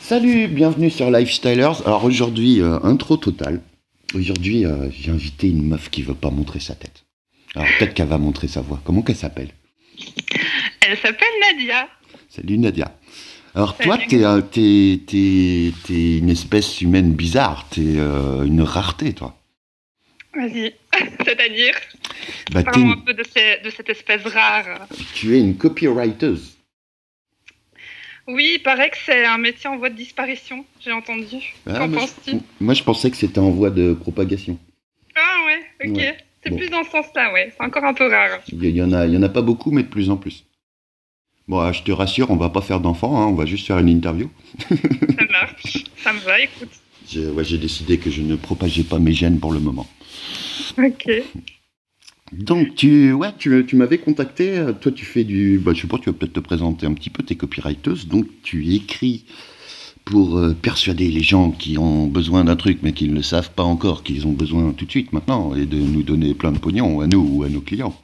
Salut, bienvenue sur Lifestylers. Alors aujourd'hui, intro totale. Aujourd'hui, j'ai invité une meuf qui veut pas montrer sa tête. Alors peut-être qu'elle va montrer sa voix. Comment qu'elle s'appelle? Elle s'appelle Nadia. Salut Nadia. Alors toi, Salut. t'es une espèce humaine bizarre. T'es une rareté, toi. Vas-y. C'est-à-dire, Bah, parlons un peu de cette espèce rare. tu es une copywriteuse. Oui, il paraît que c'est un métier en voie de disparition, j'ai entendu. Ah, Qu'en penses-tu? moi, je pensais que c'était en voie de propagation. Ah ouais, ok. Ouais. C'est Bon, plus dans ce sens-là, ouais. C'est encore un peu rare. il y en a pas beaucoup, mais de plus en plus. Bon, je te rassure, on va pas faire d'enfants, hein, on va juste faire une interview. Ça marche. Ça me va, écoute. J'ai décidé que je ne propageais pas mes gènes pour le moment. Ok. Donc, tu m'avais contacté, toi tu fais je sais pas, tu vas peut-être te présenter un petit peu, t'es copywriteuse, donc tu écris pour persuader les gens qui ont besoin d'un truc mais qui ne le savent pas encore, qu'ils ont besoin tout de suite maintenant, et de nous donner plein de pognon à nous ou à nos clients.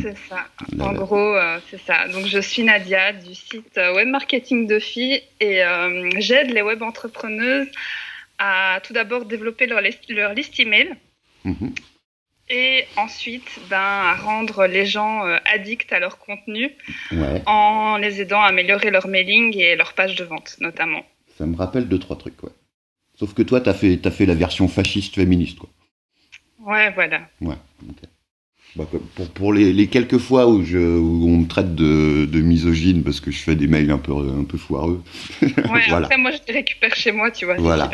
C'est ça. En Là, gros, c'est ça. Donc, je suis Nadia du site Web Marketing de Filles et j'aide les web entrepreneuses à tout d'abord développer leur liste email. mhm, Et ensuite, à rendre les gens addicts à leur contenu ouais, en les aidant à améliorer leur mailing et leur page de vente, notamment. ça me rappelle deux, trois trucs, ouais. Sauf que toi, t'as fait la version fasciste féministe, quoi. Ouais, voilà. Ouais, ok. Bah, pour les quelques fois où on me traite de misogyne parce que je fais des mails un peu foireux, Ouais, voilà, après, moi, je les récupère chez moi, tu vois. voilà.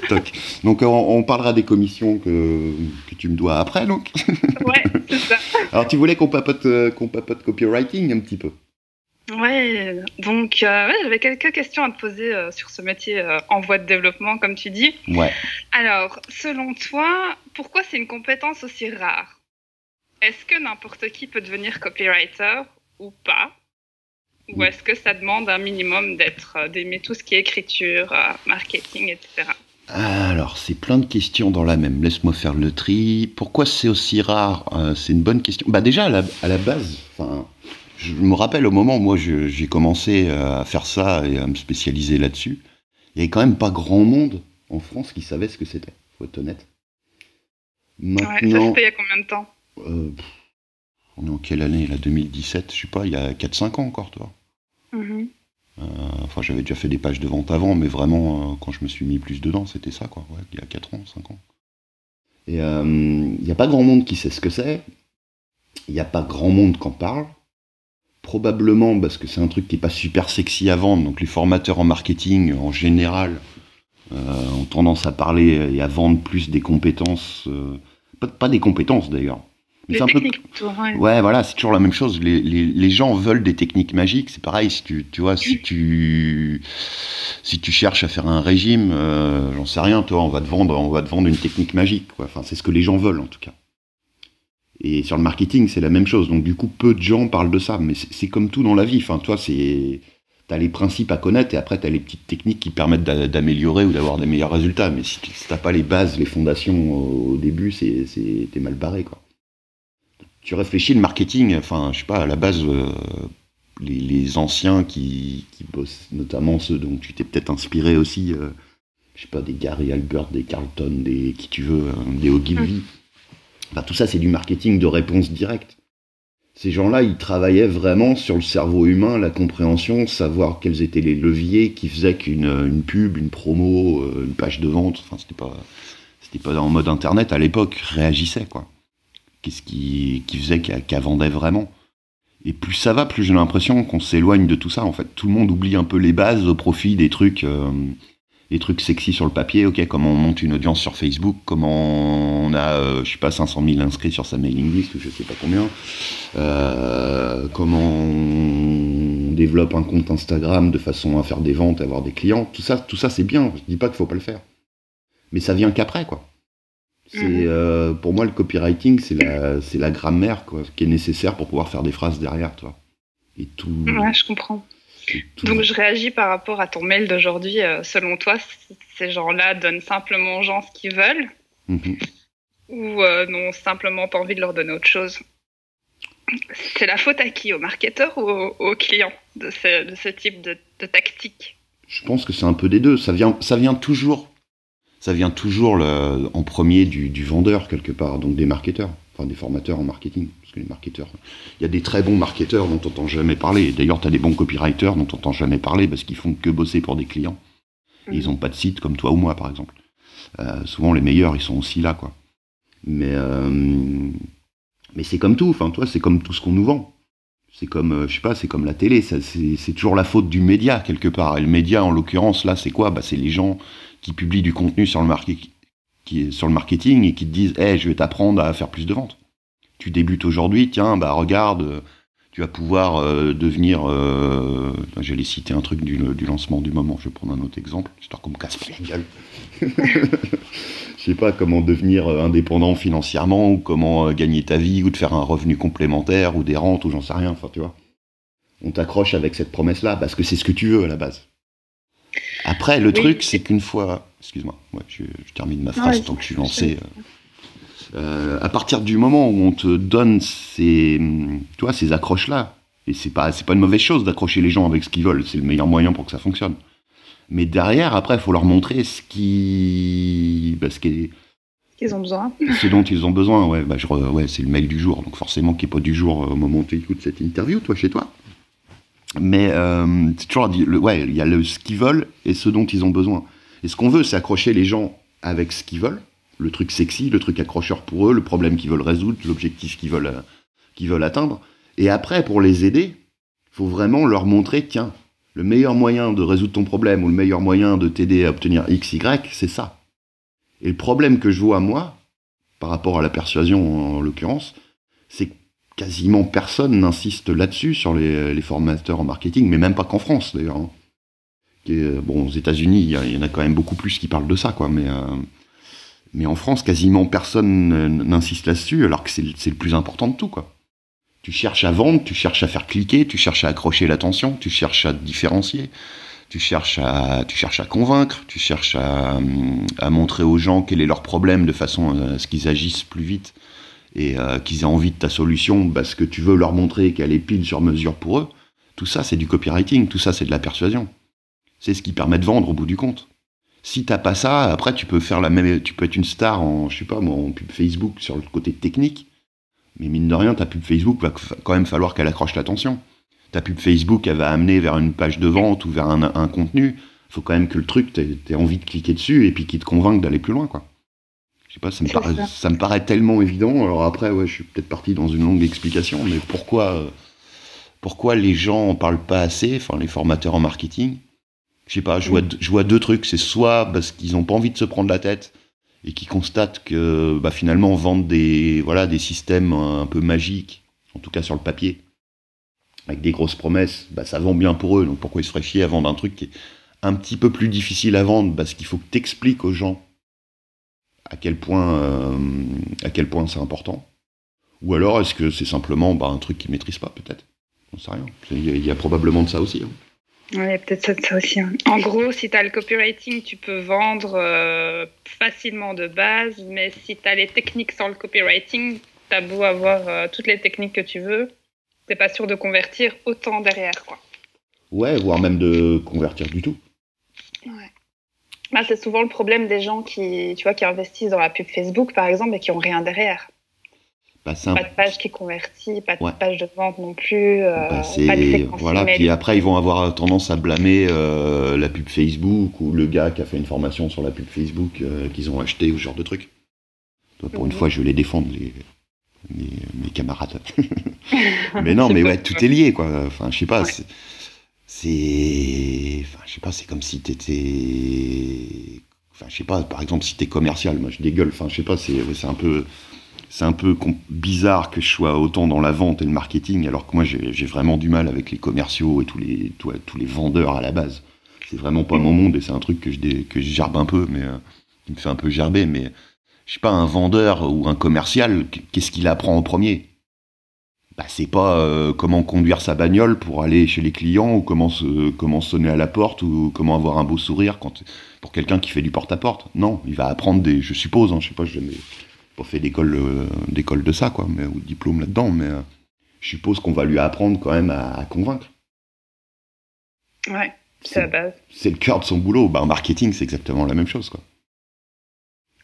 Toc. Donc on parlera des commissions que tu me dois après, donc. Ouais, c'est ça. Alors tu voulais qu'on papote copywriting un petit peu. Ouais, donc ouais, j'avais quelques questions à te poser sur ce métier en voie de développement, comme tu dis. Ouais. Alors, selon toi, pourquoi c'est une compétence aussi rare? Est-ce que n'importe qui peut devenir copywriter ou pas? Ou est-ce que ça demande un minimum d'aimer tout ce qui est écriture, marketing, etc. Alors c'est plein de questions dans la même. Laisse-moi faire le tri. Pourquoi c'est aussi rare? C'est une bonne question. Bah déjà à la base, enfin, je me rappelle au moment où moi j'ai commencé à faire ça et à me spécialiser là-dessus, il y avait quand même pas grand monde en France qui savait ce que c'était. Faut être honnête. Ouais, ça Maintenant, c'était il y a combien de temps? euh, on est en quelle année là? 2017, je sais pas, il y a 4-5 ans encore, toi. Mhm. Enfin, j'avais déjà fait des pages de vente avant, mais vraiment, quand je me suis mis plus dedans, c'était ça, quoi. Ouais, il y a 4 ans, 5 ans. Et il n'y a pas grand monde qui sait ce que c'est. Il n'y a pas grand monde qui en parle. Probablement parce que c'est un truc qui n'est pas super sexy à vendre. Donc les formateurs en marketing, en général, ont tendance à parler et à vendre plus des compétences. Pas des compétences d'ailleurs. Mais Les c'est un peu. techniques plutôt, ouais. Ouais, voilà, c'est toujours la même chose. Les gens veulent des techniques magiques. C'est pareil, si tu vois, si tu cherches à faire un régime, j'en sais rien, toi, on va te vendre une technique magique, quoi. Enfin, c'est ce que les gens veulent, en tout cas. Et sur le marketing, c'est la même chose. Donc, du coup, peu de gens parlent de ça. Mais c'est comme tout dans la vie. Enfin, toi, t'as les principes à connaître et après, t'as les petites techniques qui permettent d'améliorer ou d'avoir des meilleurs résultats. Mais si t'as pas les bases, les fondations au début, t'es mal barré, quoi. Tu réfléchis le marketing, enfin, je sais pas, à la base, les anciens qui bossent, notamment ceux dont tu t'es peut-être inspiré aussi, je sais pas, des Gary Albert, des Carlton, des qui tu veux, des Ogilvy. Enfin, tout ça, c'est du marketing de réponse directe. Ces gens-là, ils travaillaient vraiment sur le cerveau humain, la compréhension, savoir quels étaient les leviers qui faisaient qu'une pub, une promo, une page de vente, enfin, c'était pas en mode internet à l'époque, réagissait, quoi. Qu'est-ce qui faisait qu'elle vendait vraiment. Et plus ça va, plus j'ai l'impression qu'on s'éloigne de tout ça, en fait. Tout le monde oublie un peu les bases au profit des trucs sexy sur le papier. Ok, comment on monte une audience sur Facebook, comment on a, je sais pas, 500 000 inscrits sur sa mailing list, ou je sais pas combien. Comment on développe un compte Instagram de façon à faire des ventes et avoir des clients. Tout ça c'est bien, je dis pas qu'il faut pas le faire. Mais ça vient qu'après, quoi. Pour moi, le copywriting, c'est la grammaire, quoi, qui est nécessaire pour pouvoir faire des phrases derrière, toi. Et tout, Ouais, je comprends. et tout. Donc, je réagis par rapport à ton mail d'aujourd'hui. Selon toi, ces gens-là donnent simplement aux gens ce qu'ils veulent Mhm. ou n'ont simplement pas envie de leur donner autre chose? C'est la faute à qui? Au marketeur ou au client de ce type de tactique? Je pense que c'est un peu des deux. Ça vient toujours en premier du vendeur, quelque part, donc des marketeurs, enfin des formateurs en marketing. Parce que les marketeurs, il y a des très bons marketeurs dont on n'entend jamais parler. Et d'ailleurs, tu as des bons copywriters dont on n'entend jamais parler parce qu'ils font que bosser pour des clients. Et ils n'ont pas de site comme toi ou moi, par exemple. Souvent, les meilleurs, ils sont aussi là, quoi. Mais c'est comme tout. Enfin, toi, c'est comme tout ce qu'on nous vend. C'est comme, je sais pas, c'est comme la télé. C'est toujours la faute du média, quelque part. Et le média, en l'occurrence, là, c'est quoi ? C'est les gens qui publient du contenu sur le marketing et qui te disent hey, je vais t'apprendre à faire plus de ventes. Tu débutes aujourd'hui, tiens, regarde, tu vas pouvoir devenir... j'allais citer un truc du lancement du moment, je vais prendre un autre exemple, histoire qu'on me casse pas la gueule. Je sais pas, comment devenir indépendant financièrement, ou comment gagner ta vie, ou de faire un revenu complémentaire, ou des rentes, ou j'en sais rien, enfin, tu vois. On t'accroche avec cette promesse-là, parce que c'est ce que tu veux, à la base. Après, le truc, c'est qu'une fois... Excuse-moi, ouais, je termine ma phrase tant que je suis lancé. À partir du moment où on te donne ces accroches-là, et c'est pas une mauvaise chose d'accrocher les gens avec ce qu'ils veulent, c'est le meilleur moyen pour que ça fonctionne. Mais derrière, après, il faut leur montrer ce qu'ils ont besoin. Ce dont ils ont besoin, ouais. C'est le mail du jour, donc forcément qui n'est pas du jour au moment où tu écoutes cette interview, toi, chez toi. Mais c'est toujours il y a ce qu'ils veulent et ce dont ils ont besoin. Et ce qu'on veut, c'est accrocher les gens avec ce qu'ils veulent, le truc sexy, le truc accrocheur pour eux, le problème qu'ils veulent résoudre, l'objectif qu'ils veulent atteindre. Et après, pour les aider, il faut vraiment leur montrer, tiens, le meilleur moyen de résoudre ton problème ou le meilleur moyen de t'aider à obtenir X, Y, c'est ça. Et le problème que je vois, moi, par rapport à la persuasion en l'occurrence, c'est que quasiment personne n'insiste là-dessus sur les formateurs en marketing, mais même pas qu'en France d'ailleurs. Hein. Aux États-Unis, il y en a quand même beaucoup plus qui parlent de ça, quoi. Mais en France, quasiment personne n'insiste là-dessus, alors que c'est le plus important de tout, quoi. Tu cherches à vendre, tu cherches à faire cliquer, tu cherches à accrocher l'attention, tu cherches à te différencier, tu cherches à convaincre, tu cherches à montrer aux gens quel est leur problème de façon à ce qu'ils agissent plus vite et qu'ils aient envie de ta solution parce que tu veux leur montrer qu'elle est pile sur mesure pour eux. Tout ça, c'est du copywriting, tout ça, c'est de la persuasion. C'est ce qui permet de vendre au bout du compte. Si t'as pas ça, après tu peux être une star en pub Facebook sur le côté technique, mais mine de rien, ta pub Facebook va quand même falloir qu'elle accroche l'attention. Ta pub Facebook, elle va amener vers une page de vente ou vers un contenu. Il faut quand même que le truc, t'aies envie de cliquer dessus et puis qu'il te convainque d'aller plus loin, quoi. Je sais pas, ça me paraît tellement évident. Alors après, je suis peut-être parti dans une longue explication, mais pourquoi les gens en parlent pas assez, enfin les formateurs en marketing? Je sais pas, je vois deux trucs. C'est soit parce qu'ils n'ont pas envie de se prendre la tête et qu'ils constatent que finalement vendre des systèmes un peu magiques, en tout cas sur le papier, avec des grosses promesses, ça vend bien pour eux. Donc pourquoi ils se feraient chier à vendre un truc qui est un petit peu plus difficile à vendre, parce qu'il faut que tu expliques aux gens à quel point c'est important. Ou alors est-ce que c'est simplement un truc qu'ils ne maîtrisent pas, peut-être? On ne sait rien. Il y a probablement de ça aussi. Hein. Ouais, peut-être ça aussi. Hein. En gros, si tu as le copywriting, tu peux vendre facilement de base, mais si tu as les techniques sans le copywriting, tu as beau avoir toutes les techniques que tu veux, tu n'es pas sûr de convertir autant derrière, quoi. Ouais, voire même de convertir du tout. Ouais. C'est souvent le problème des gens qui investissent dans la pub Facebook, par exemple, et qui n'ont rien derrière. Pas de page qui convertit, pas de page de vente non plus, pas de séquence email. Puis après, ils vont avoir tendance à blâmer la pub Facebook ou le gars qui a fait une formation sur la pub Facebook qu'ils ont acheté ou ce genre de truc. Pour une fois, je vais les défendre, mes camarades. Mais non, mais tout est lié, quoi. Enfin, je sais pas, c'est comme si t'étais... Enfin, je sais pas, par exemple, si t'es commercial, moi je dégueule, enfin, je sais pas, c'est un peu bizarre que je sois autant dans la vente et le marketing, alors que moi j'ai vraiment du mal avec les commerciaux et tous les vendeurs à la base. C'est vraiment pas mon monde et c'est un truc que je gerbe un peu, mais qui me fait un peu gerber. Mais je sais pas, un vendeur ou un commercial, qu'est-ce qu'il apprend en premier? C'est pas comment conduire sa bagnole pour aller chez les clients ou comment sonner à la porte ou comment avoir un beau sourire pour quelqu'un qui fait du porte-à-porte. Non, il va apprendre je suppose, je sais pas, je n'ai pas fait d'école de ça, quoi, ou de diplôme là-dedans, mais je suppose qu'on va lui apprendre quand même à convaincre. Ouais. C'est la base. C'est le cœur de son boulot. Bah, en marketing, c'est exactement la même chose, quoi.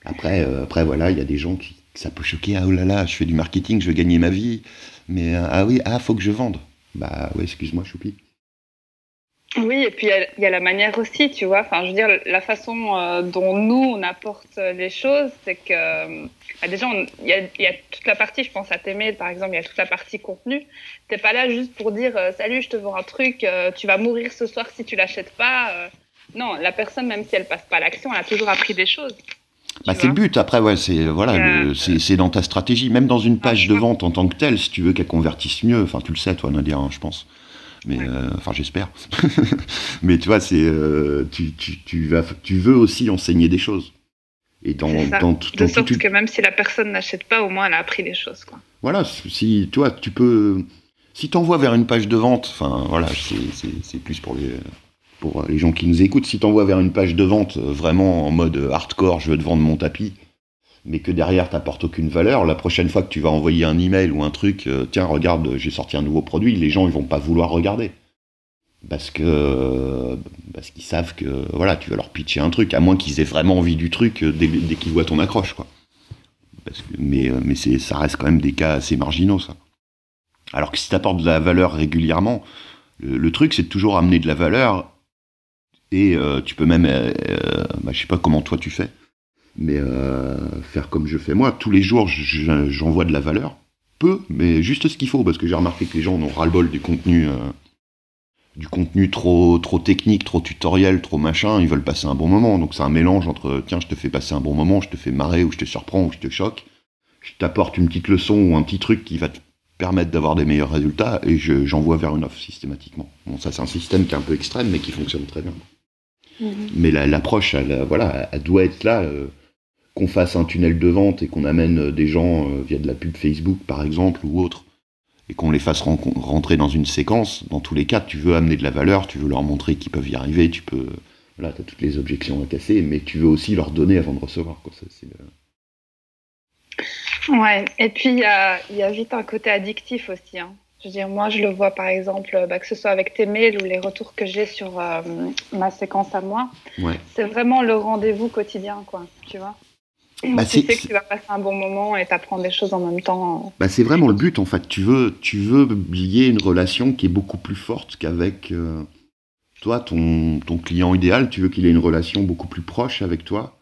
Après, voilà, il y a des gens qui ça peut choquer. Ah, oh là là, je fais du marketing, je veux gagner ma vie. Mais, ah oui, faut que je vende. Bah, ouais, excuse-moi, choupi. Oui, et puis il y a la manière aussi, tu vois. Enfin, je veux dire, la façon dont nous, on apporte les choses, c'est que déjà, il y a toute la partie, je pense à tes mails, par exemple, il y a toute la partie contenu. T'es pas là juste pour dire salut, je te vends un truc, tu vas mourir ce soir si tu l'achètes pas. Non, la personne, même si elle passe pas à l'action, elle a toujours appris des choses. Bah, c'est le but. Après, ouais, c'est dans ta stratégie. Même dans une page de vente en tant que telle, si tu veux qu'elle convertisse mieux, enfin, tu le sais, toi, Nadia, hein, je pense. Mais enfin, j'espère. Mais tu vois, tu veux aussi enseigner des choses. Et de sorte que même si la personne n'achète pas, au moins elle a appris des choses, quoi. Voilà, si toi tu peux, si t'envoies vers une page de vente, enfin voilà, c'est plus pour les gens qui nous écoutent. Si t'envoies vers une page de vente vraiment en mode hardcore, je veux te vendre mon tapis, mais que derrière t'apportes aucune valeur, la prochaine fois que tu vas envoyer un email ou un truc, tiens regarde, j'ai sorti un nouveau produit, les gens ils vont pas vouloir regarder. Parce qu'ils savent que voilà, tu vas leur pitcher un truc, à moins qu'ils aient vraiment envie du truc dès qu'ils voient ton accroche, quoi. Mais ça reste quand même des cas assez marginaux, ça. Alors que si tu apportes de la valeur régulièrement, le truc c'est de toujours amener de la valeur, et tu peux même, je sais pas comment toi tu fais, mais faire comme je fais moi, tous les jours j'envoie de la valeur, peu, mais juste ce qu'il faut, parce que j'ai remarqué que les gens en ont ras-le-bol du contenu trop technique, trop tutoriel, trop machin, ils veulent passer un bon moment. Donc c'est un mélange entre tiens, je te fais passer un bon moment, je te fais marrer, ou je te surprends, ou je te choque. Je t'apporte une petite leçon ou un petit truc qui va te permettre d'avoir des meilleurs résultats, et j'envoie vers une offre systématiquement. Bon, ça c'est un système qui est un peu extrême, mais qui fonctionne très bien. Mais l'approche, elle doit être là, qu'on fasse un tunnel de vente et qu'on amène des gens via de la pub Facebook par exemple, ou autre, et qu'on les fasse rentrer dans une séquence. Dans tous les cas, tu veux amener de la valeur, tu veux leur montrer qu'ils peuvent y arriver, voilà, t'as toutes les objections à casser, mais tu veux aussi leur donner avant de recevoir, quoi. Ouais, et puis il y a vite un côté addictif aussi, hein. Je veux dire, moi je le vois par exemple, que ce soit avec tes mails ou les retours que j'ai sur ma séquence à moi, ouais. C'est vraiment le rendez-vous quotidien, quoi, tu vois. Tu sais que tu vas passer un bon moment et t'apprends des choses en même temps. C'est vraiment le but, en fait. Tu veux lier une relation qui est beaucoup plus forte qu'avec toi, ton client idéal. Tu veux qu'il ait une relation beaucoup plus proche avec toi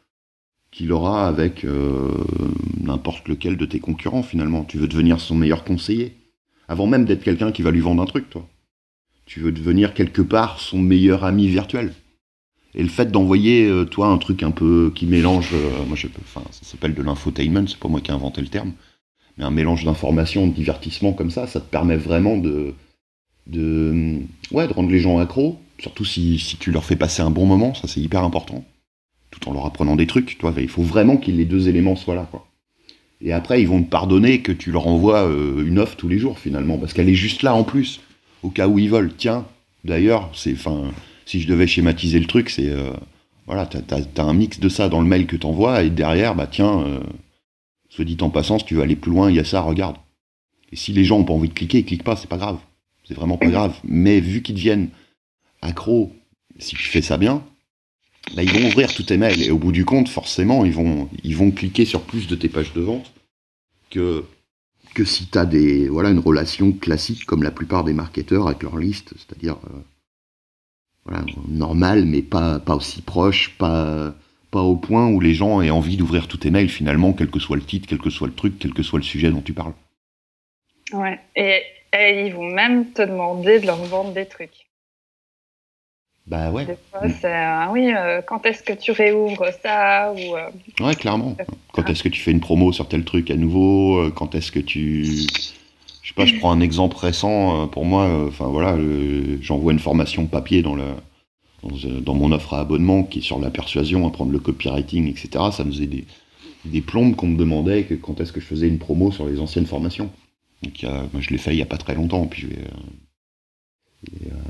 qu'il aura avec n'importe lequel de tes concurrents, finalement. Tu veux devenir son meilleur conseiller, avant même d'être quelqu'un qui va lui vendre un truc, toi. Tu veux devenir quelque part son meilleur ami virtuel. Et le fait d'envoyer, toi, un truc un peu qui mélange, ça s'appelle de l'infotainment, c'est pas moi qui ai inventé le terme, mais un mélange d'informations, de divertissement comme ça te permet vraiment de rendre les gens accros, surtout si tu leur fais passer un bon moment, ça c'est hyper important, tout en leur apprenant des trucs, toi, il faut vraiment que les deux éléments soient là, quoi. Et après, ils vont te pardonner que tu leur envoies une offre tous les jours, finalement, parce qu'elle est juste là en plus, au cas où ils veulent. Tiens, d'ailleurs, si je devais schématiser le truc, c'est voilà, t'as un mix de ça dans le mail que t'envoies, et derrière, soit dit en passant, si tu veux aller plus loin, il y a ça, regarde. Et si les gens ont pas envie de cliquer, ils cliquent pas, c'est pas grave. C'est vraiment pas grave. Mais vu qu'ils deviennent accros, si tu fais ça bien, ils vont ouvrir tous tes mails, et au bout du compte, forcément, ils vont cliquer sur plus de tes pages de vente que si t'as une relation classique comme la plupart des marketeurs avec leur liste, c'est-à-dire normal, mais pas aussi proche, pas au point où les gens aient envie d'ouvrir tous tes mails, finalement, quel que soit le titre, quel que soit le truc, quel que soit le sujet dont tu parles. Ouais, et ils vont même te demander de leur vendre des trucs. Bah ouais. Des fois, c'est quand est-ce que tu réouvres ça ou Ouais, clairement. Quand est-ce que tu fais une promo sur tel truc à nouveau, quand est-ce que tu... Je sais pas, je prends un exemple récent, pour moi, j'envoie une formation papier dans mon offre à abonnement qui est sur la persuasion, apprendre le copywriting, etc. Ça me faisait des plombes qu'on me demandait quand est-ce que je faisais une promo sur les anciennes formations. Donc moi, je l'ai fait il y a pas très longtemps, puis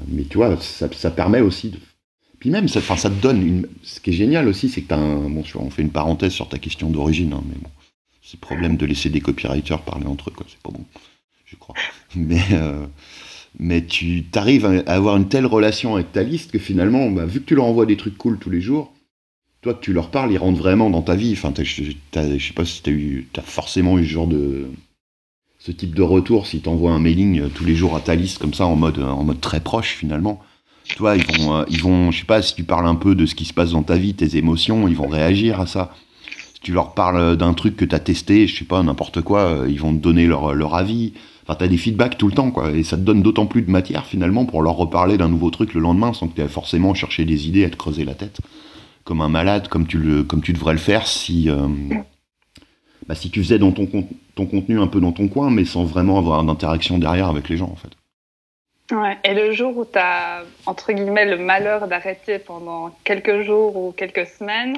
mais tu vois, ça permet aussi de... Puis même, ça te donne ce qui est génial aussi, c'est que on fait une parenthèse sur ta question d'origine, hein, mais bon, c'est le problème de laisser des copywriters parler entre eux, quoi, c'est pas bon, je crois. Mais tu t'arrives à avoir une telle relation avec ta liste que finalement, bah, vu que tu leur envoies des trucs cool tous les jours, toi que tu leur parles, ils rentrent vraiment dans ta vie. Enfin, je sais pas si t'as forcément eu ce type de retour si t'envoies un mailing tous les jours à ta liste comme ça en mode très proche finalement. Tu vois, ils vont, je sais pas, si tu parles un peu de ce qui se passe dans ta vie, tes émotions, ils vont réagir à ça. Si tu leur parles d'un truc que t'as testé, je sais pas, n'importe quoi, ils vont te donner leur avis. Enfin, t'as des feedbacks tout le temps, quoi, et ça te donne d'autant plus de matière finalement pour leur reparler d'un nouveau truc le lendemain sans que t'aies forcément cherché des idées à te creuser la tête comme un malade, comme tu devrais le faire si tu faisais dans ton contenu un peu dans ton coin, mais sans vraiment avoir d'interaction derrière avec les gens, en fait. Ouais. Et le jour où tu as, entre guillemets, le malheur d'arrêter pendant quelques jours ou quelques semaines,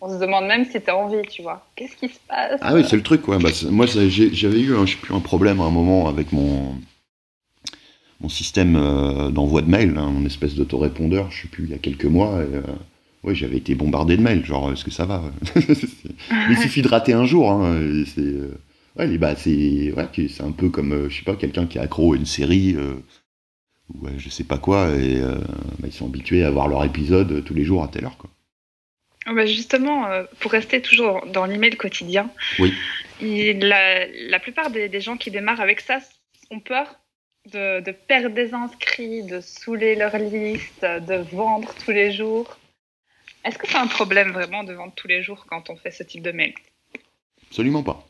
on se demande même si tu as envie, tu vois. Qu'est-ce qui se passe? Ah oui, c'est le truc, ouais. Bah, moi, j'avais eu, je sais plus, un problème à un moment avec mon système d'envoi de mail, mon espèce d'autorépondeur, je sais plus, il y a quelques mois. Ouais, j'avais été bombardé de mails, genre, est-ce que ça va? Il suffit de rater un jour, hein. C'est un peu comme, je sais pas, quelqu'un qui est accro à une série, ou je sais pas quoi, et ils sont habitués à voir leur épisode tous les jours à telle heure, quoi. Bah justement, pour rester toujours dans l'email quotidien, oui. La plupart des gens qui démarrent avec ça ont peur de perdre des inscrits, de saouler leur liste, de vendre tous les jours. Est-ce que c'est un problème vraiment de vendre tous les jours quand on fait ce type de mail? Absolument pas.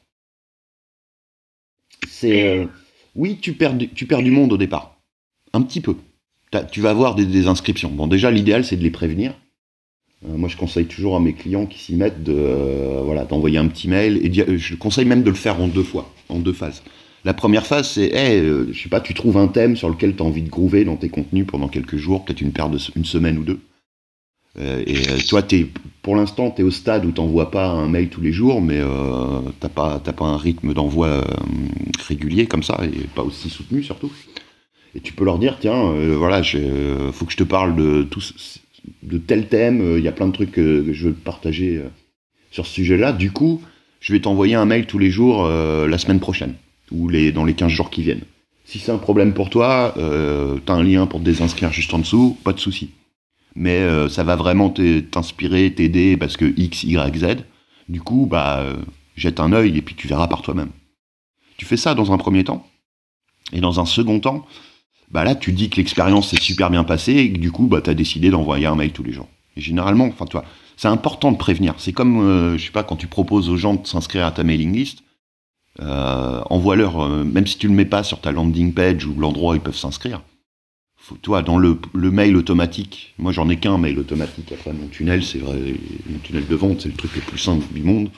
Oui, tu perds du monde au départ. Un petit peu. Tu vas avoir des inscriptions. Bon, déjà, l'idéal, c'est de les prévenir. Moi, je conseille toujours à mes clients qui s'y mettent d'envoyer un petit mail. Et je conseille même de le faire en deux phases. La première phase, c'est, je sais pas, tu trouves un thème sur lequel tu as envie de groover dans tes contenus pendant quelques jours, peut-être une semaine ou deux. Toi, pour l'instant, tu es au stade où tu n'envoies pas un mail tous les jours, mais t'as pas un rythme d'envoi régulier comme ça, et pas aussi soutenu surtout. Et tu peux leur dire, tiens, faut que je te parle de tel thème, il y a plein de trucs que je veux te partager sur ce sujet-là. Du coup, je vais t'envoyer un mail tous les jours la semaine prochaine, ou dans les 15 jours qui viennent. Si c'est un problème pour toi, tu as un lien pour te désinscrire juste en dessous, pas de souci. Mais ça va vraiment t'inspirer, t'aider, parce que X, Y, Z. Du coup, jette un œil et puis tu verras par toi-même. Tu fais ça dans un premier temps. Et dans un second temps, là, tu dis que l'expérience s'est super bien passée et que du coup, tu as décidé d'envoyer un mail tous les jours. Et généralement, c'est important de prévenir. C'est comme, je sais pas, quand tu proposes aux gens de s'inscrire à ta mailing list, envoie-leur, même si tu le mets pas sur ta landing page ou l'endroit où ils peuvent s'inscrire, toi, dans le mail automatique, moi j'en ai qu'un mail automatique. Après, mon tunnel, c'est vrai, mon tunnel de vente, c'est le truc le plus simple du monde.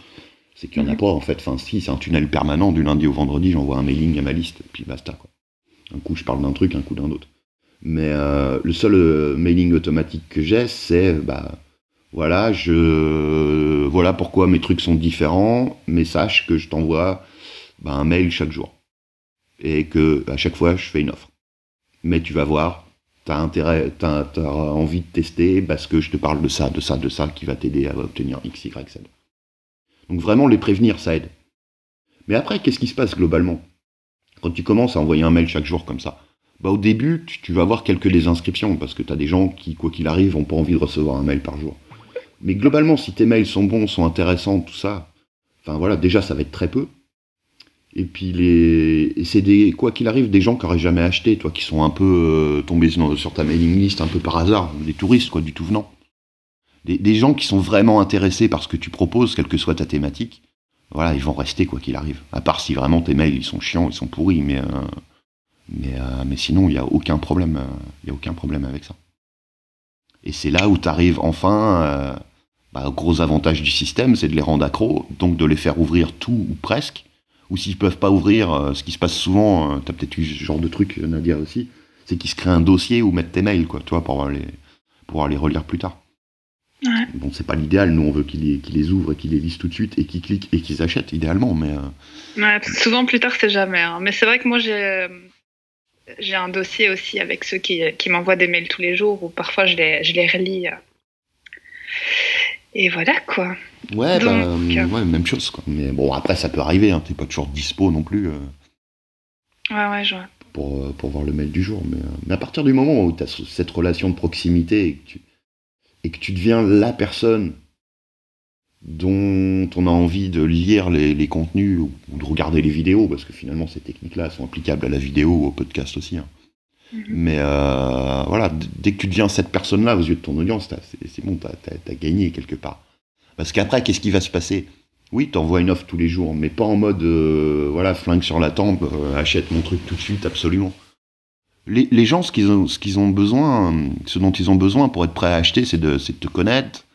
C'est qu'il n'y en a pas, en fait. Enfin, si, c'est un tunnel permanent. Du lundi au vendredi, j'envoie un mailing à ma liste, et puis basta, quoi. Un coup, je parle d'un truc, un coup d'un autre. Mais le seul mailing automatique que j'ai, c'est, voilà pourquoi mes trucs sont différents, mais sache que je t'envoie un mail chaque jour. Et que à chaque fois, je fais une offre. Mais tu vas voir, t'as envie de tester parce que je te parle de ça qui va t'aider à obtenir X, Y, Z. Donc vraiment, les prévenir, ça aide. Mais après, qu'est-ce qui se passe globalement? Quand tu commences à envoyer un mail chaque jour comme ça, au début, tu vas avoir quelques désinscriptions parce que t'as des gens qui, quoi qu'il arrive, n'ont pas envie de recevoir un mail par jour. Mais globalement, si tes mails sont bons, sont intéressants, tout ça, déjà, ça va être très peu. Et puis c'est quoi qu'il arrive, des gens qui n'auraient jamais acheté, toi, qui sont un peu tombés sur ta mailing list un peu par hasard, des touristes, quoi, du tout venant. Des gens qui sont vraiment intéressés par ce que tu proposes, quelle que soit ta thématique, voilà, ils vont rester quoi qu'il arrive. À part si vraiment tes mails, ils sont chiants, ils sont pourris, mais sinon, il n'y a aucun problème, avec ça. Et c'est là où tu arrives enfin, au gros avantage du système, c'est de les rendre accros, donc de les faire ouvrir tout ou presque. Ou s'ils peuvent pas ouvrir, ce qui se passe souvent, t'as peut-être eu ce genre de truc, Nadia aussi, c'est qu'ils se créent un dossier où mettent tes mails, quoi, toi, pour les relire plus tard. Ouais. Bon, c'est pas l'idéal, nous on veut qu'ils les ouvrent et qu'ils les lisent tout de suite et qu'ils cliquent et qu'ils achètent, idéalement, mais... Ouais, parce que souvent plus tard c'est jamais, hein. Mais c'est vrai que moi j'ai un dossier aussi avec ceux qui m'envoient des mails tous les jours, ou parfois je les relis. Et voilà, quoi. Ouais, ouais, même chose, quoi. Mais bon, après, ça peut arriver, hein, t'es pas toujours dispo non plus. Ouais, je vois. pour voir le mail du jour. Mais à partir du moment où tu as cette relation de proximité et que tu deviens la personne dont on a envie de lire les contenus ou de regarder les vidéos, parce que finalement ces techniques-là sont applicables à la vidéo ou au podcast aussi. Hein. Mais voilà, dès que tu deviens cette personne-là aux yeux de ton audience, c'est bon, t'as gagné quelque part. Parce qu'après, qu'est-ce qui va se passer? Oui, t'envoies une offre tous les jours, mais pas en mode voilà, flingue sur la tempe, achète mon truc tout de suite, absolument. Les gens, ce dont ils ont besoin pour être prêts à acheter, c'est de te connaître,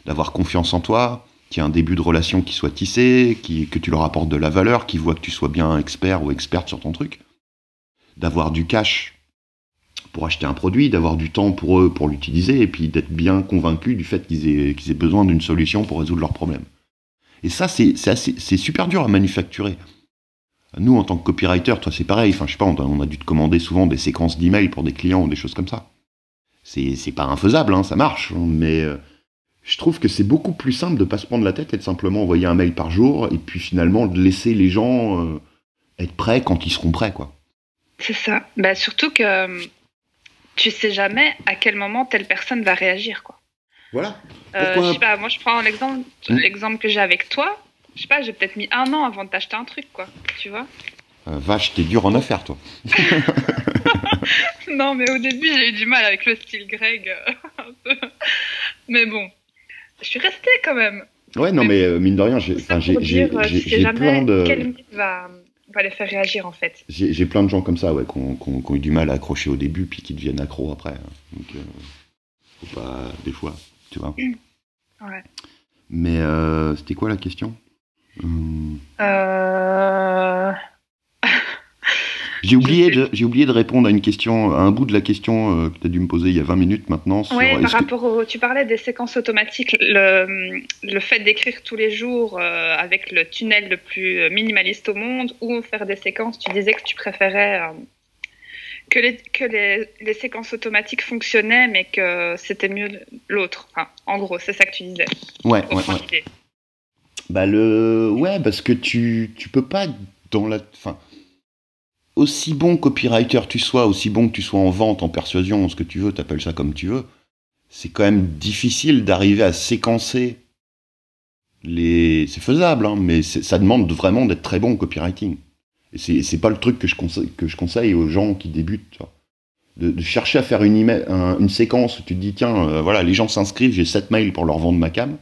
d'avoir confiance en toi, qu'il y ait un début de relation qui soit tissé, que tu leur apportes de la valeur, qu'ils voient que tu sois bien expert ou experte sur ton truc, d'avoir du cash pour acheter un produit, d'avoir du temps pour eux pour l'utiliser, et puis d'être bien convaincus du fait qu'ils aient besoin d'une solution pour résoudre leurs problèmes. Et ça, c'est super dur à manufacturer. Nous, en tant que copywriter, toi, c'est pareil. Enfin, je sais pas, on a dû te commander souvent des séquences d'emails pour des clients ou des choses comme ça. C'est pas infaisable, hein, ça marche, mais je trouve que c'est beaucoup plus simple de pas se prendre la tête et de simplement envoyer un mail par jour, et puis finalement de laisser les gens être prêts quand ils seront prêts, quoi. C'est ça. Bah, surtout que tu sais jamais à quel moment telle personne va réagir, quoi. Voilà. Je sais pas, moi je prends l'exemple que j'ai avec toi. Je sais pas, j'ai peut-être mis 1 an avant de t'acheter un truc, quoi. Tu vois? Vache, t'es dur en affaires, toi. Non, mais au début, j'ai eu du mal avec le style Greg. Un peu. Mais bon, je suis restée quand même. Ouais, non, mais mine de rien, j'ai plein de... Quelle limite va les faire réagir, en fait. J'ai plein de gens comme ça, ouais, qui ont eu du mal à accrocher au début, puis qui deviennent accros après. Donc, faut pas... Des fois, tu vois. Ouais. Mais c'était quoi la question? J'ai oublié de répondre à une question, à un bout de la question que tu as dû me poser il y a 20 minutes maintenant. Oui, par rapport tu parlais des séquences automatiques, le fait d'écrire tous les jours avec le tunnel le plus minimaliste au monde, ou faire des séquences, tu disais que tu préférais que les séquences automatiques fonctionnaient, mais que c'était mieux l'autre. Enfin, en gros, c'est ça que tu disais. Ouais. Bah ouais, parce que tu peux pas dans la... Enfin, aussi bon copywriter tu sois, aussi bon que tu sois en vente, en persuasion, ce que tu veux, t'appelles ça comme tu veux, c'est quand même difficile d'arriver à séquencer c'est faisable, hein, mais ça demande vraiment d'être très bon en copywriting. Et c'est pas le truc que je conseille aux gens qui débutent, tu vois. De chercher à faire une séquence où tu te dis, tiens, voilà, les gens s'inscrivent, j'ai 7 mails pour leur vendre ma cam.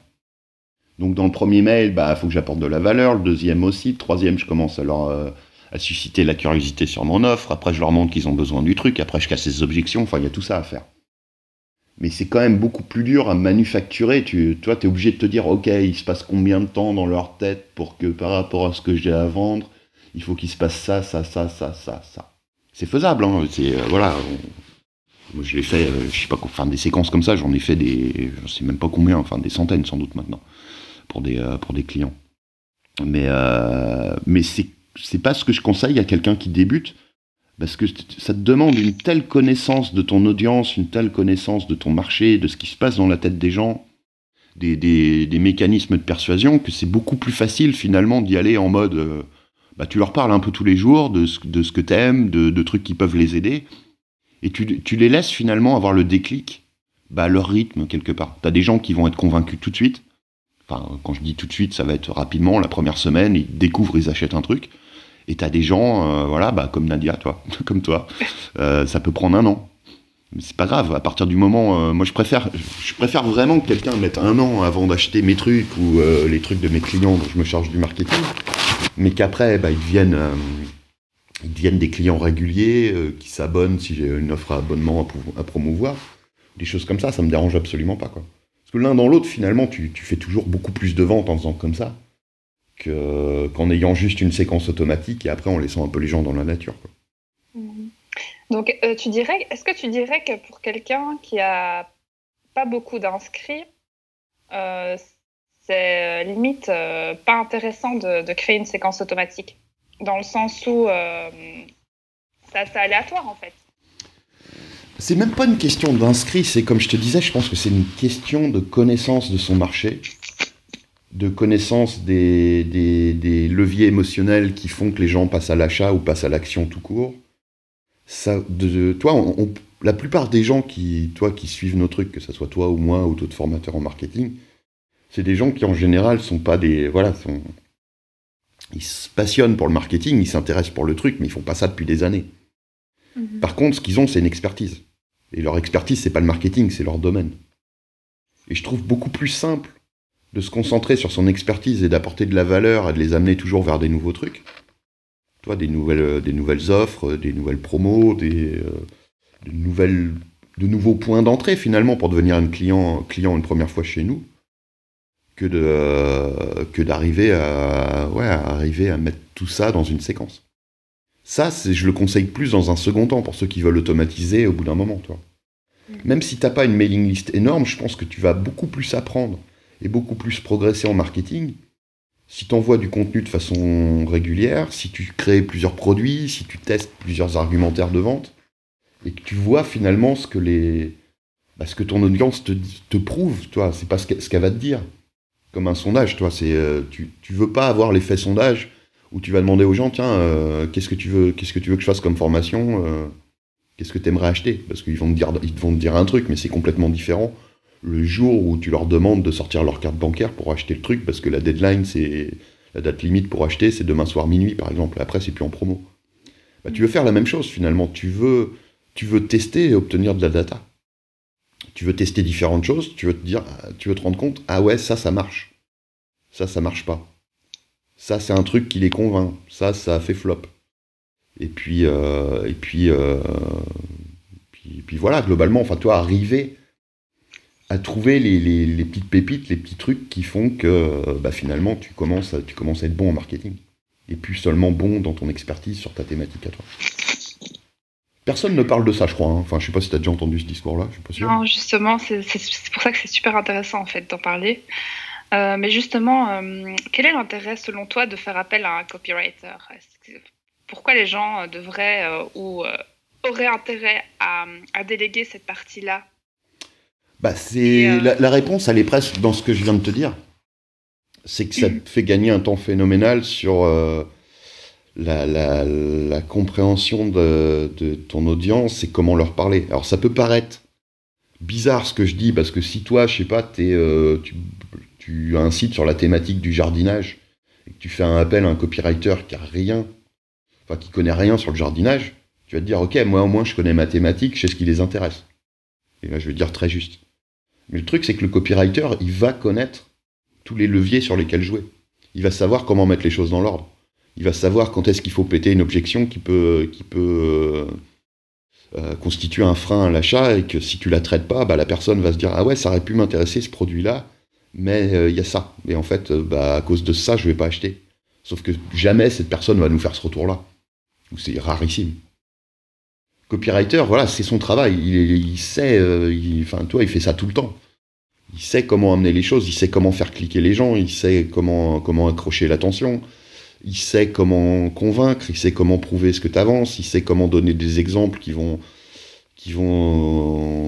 Donc dans le premier mail, bah, faut que j'apporte de la valeur, le deuxième aussi, le troisième, je commence à susciter la curiosité sur mon offre, après je leur montre qu'ils ont besoin du truc, après je casse les objections, enfin il y a tout ça à faire. Mais c'est quand même beaucoup plus dur à manufacturer, toi t'es obligé de te dire, ok, il se passe combien de temps dans leur tête pour que par rapport à ce que j'ai à vendre, il faut qu'il se passe ça. C'est faisable, hein, voilà. Moi je l'ai fait, je sais pas, enfin des séquences comme ça, j'en ai fait je sais même pas combien, enfin des centaines sans doute maintenant, pour des clients. Mais c'est pas ce que je conseille à quelqu'un qui débute, parce que ça te demande une telle connaissance de ton audience, une telle connaissance de ton marché, de ce qui se passe dans la tête des gens, des mécanismes de persuasion, que c'est beaucoup plus facile finalement d'y aller en mode bah, tu leur parles un peu tous les jours de ce que t'aimes, de trucs qui peuvent les aider, et tu les laisses finalement avoir le déclic à leur rythme quelque part. T'as des gens qui vont être convaincus tout de suite. Enfin, quand je dis tout de suite, ça va être rapidement, la première semaine, ils découvrent, ils achètent un truc. Et t'as des gens, voilà, comme Nadia, toi, comme toi, ça peut prendre 1 an. Mais c'est pas grave, à partir du moment... moi, je préfère vraiment que quelqu'un mette 1 an avant d'acheter mes trucs ou les trucs de mes clients dont je me charge du marketing, mais qu'après, ils deviennent des clients réguliers, qui s'abonnent si j'ai une offre à abonnement à promouvoir. Des choses comme ça me dérange absolument pas, quoi. Parce que l'un dans l'autre, finalement, tu fais toujours beaucoup plus de ventes en faisant comme ça qu'en ayant juste une séquence automatique et après en laissant un peu les gens dans la nature, quoi. Donc, est-ce que tu dirais que pour quelqu'un qui a pas beaucoup d'inscrits, c'est limite pas intéressant de créer une séquence automatique, dans le sens où c'est assez aléatoire, en fait. C'est même pas une question d'inscrits, c'est comme je te disais, je pense que c'est une question de connaissance de son marché, de connaissance des leviers émotionnels qui font que les gens passent à l'achat ou passent à l'action tout court, toi, la plupart des gens qui suivent nos trucs, que ce soit toi ou moi ou d'autres formateurs en marketing, c'est des gens qui en général sont pas des, ils se passionnent pour le marketing, ils s'intéressent pour le truc, mais ils font pas ça depuis des années. Par contre, ce qu'ils ont, c'est une expertise. Et leur expertise, c'est pas le marketing, c'est leur domaine. Et je trouve beaucoup plus simple de se concentrer sur son expertise et d'apporter de la valeur et de les amener toujours vers des nouveaux trucs. Toi, des nouvelles offres, des nouvelles promos, de nouveaux points d'entrée finalement pour devenir un client une première fois chez nous, que d'arriver à mettre tout ça dans une séquence. Ça, je le conseille plus dans un second temps pour ceux qui veulent automatiser au bout d'un moment, toi. Même si t'as pas une mailing list énorme, je pense que tu vas beaucoup plus apprendre et beaucoup plus progresser en marketing si tu envoies du contenu de façon régulière, si tu crées plusieurs produits, si tu testes plusieurs argumentaires de vente, et que tu vois finalement ce que ton audience te prouve, toi, c'est pas ce qu'elle va te dire. Comme un sondage, toi, tu veux pas avoir l'effet sondage où tu vas demander aux gens, tiens, qu'est-ce que tu veux que je fasse comme formation, qu'est-ce que tu aimerais acheter? Parce qu'ils vont te dire un truc, mais c'est complètement différent le jour où tu leur demandes de sortir leur carte bancaire pour acheter le truc, parce que la deadline, la date limite pour acheter, c'est demain soir minuit, par exemple. Après, c'est plus en promo. Tu veux faire la même chose, finalement. Tu veux tester et obtenir de la data. Tu veux tester différentes choses, tu veux te rendre compte, ah ouais, ça marche. Ça marche pas. Ça, c'est un truc qui les convainc. Ça a fait flop. Et puis voilà, globalement, enfin, toi, arriver à trouver les petites pépites, les petits trucs qui font que finalement tu commences à être bon en marketing. Et plus seulement bon dans ton expertise sur ta thématique à toi. Personne ne parle de ça, je crois. Hein. Enfin, je sais pas si tu as déjà entendu ce discours-là, je suis pas sûr. Non, justement, c'est pour ça que c'est super intéressant en fait d'en parler. Mais justement, quel est l'intérêt selon toi de faire appel à un copywriter? Pourquoi les gens devraient ou auraient intérêt à déléguer cette partie-là? La réponse, elle est presque dans ce que je viens de te dire. C'est que ça te fait gagner un temps phénoménal sur la compréhension de ton audience et comment leur parler. Alors ça peut paraître bizarre ce que je dis, parce que si toi, je sais pas, tu as un site sur la thématique du jardinage et que tu fais un appel à un copywriter qui connaît rien sur le jardinage, tu vas te dire, ok, moi au moins je connais ma thématique, je sais ce qui les intéresse. Et là je vais dire très juste. Mais le truc, c'est que le copywriter, il va connaître tous les leviers sur lesquels jouer. Il va savoir comment mettre les choses dans l'ordre. Il va savoir quand est-ce qu'il faut péter une objection qui peut constituer un frein à l'achat, et que si tu la traites pas, la personne va se dire, ah ouais, ça aurait pu m'intéresser ce produit-là, mais il y a ça. Et en fait, à cause de ça, je vais pas acheter. Sauf que jamais cette personne va nous faire ce retour-là. Ou c'est rarissime. Copywriter, voilà, c'est son travail. Il sait, il fait ça tout le temps. Il sait comment amener les choses, il sait comment faire cliquer les gens, il sait comment accrocher l'attention, il sait comment convaincre, il sait comment prouver ce que tu avances, il sait comment donner des exemples qui vont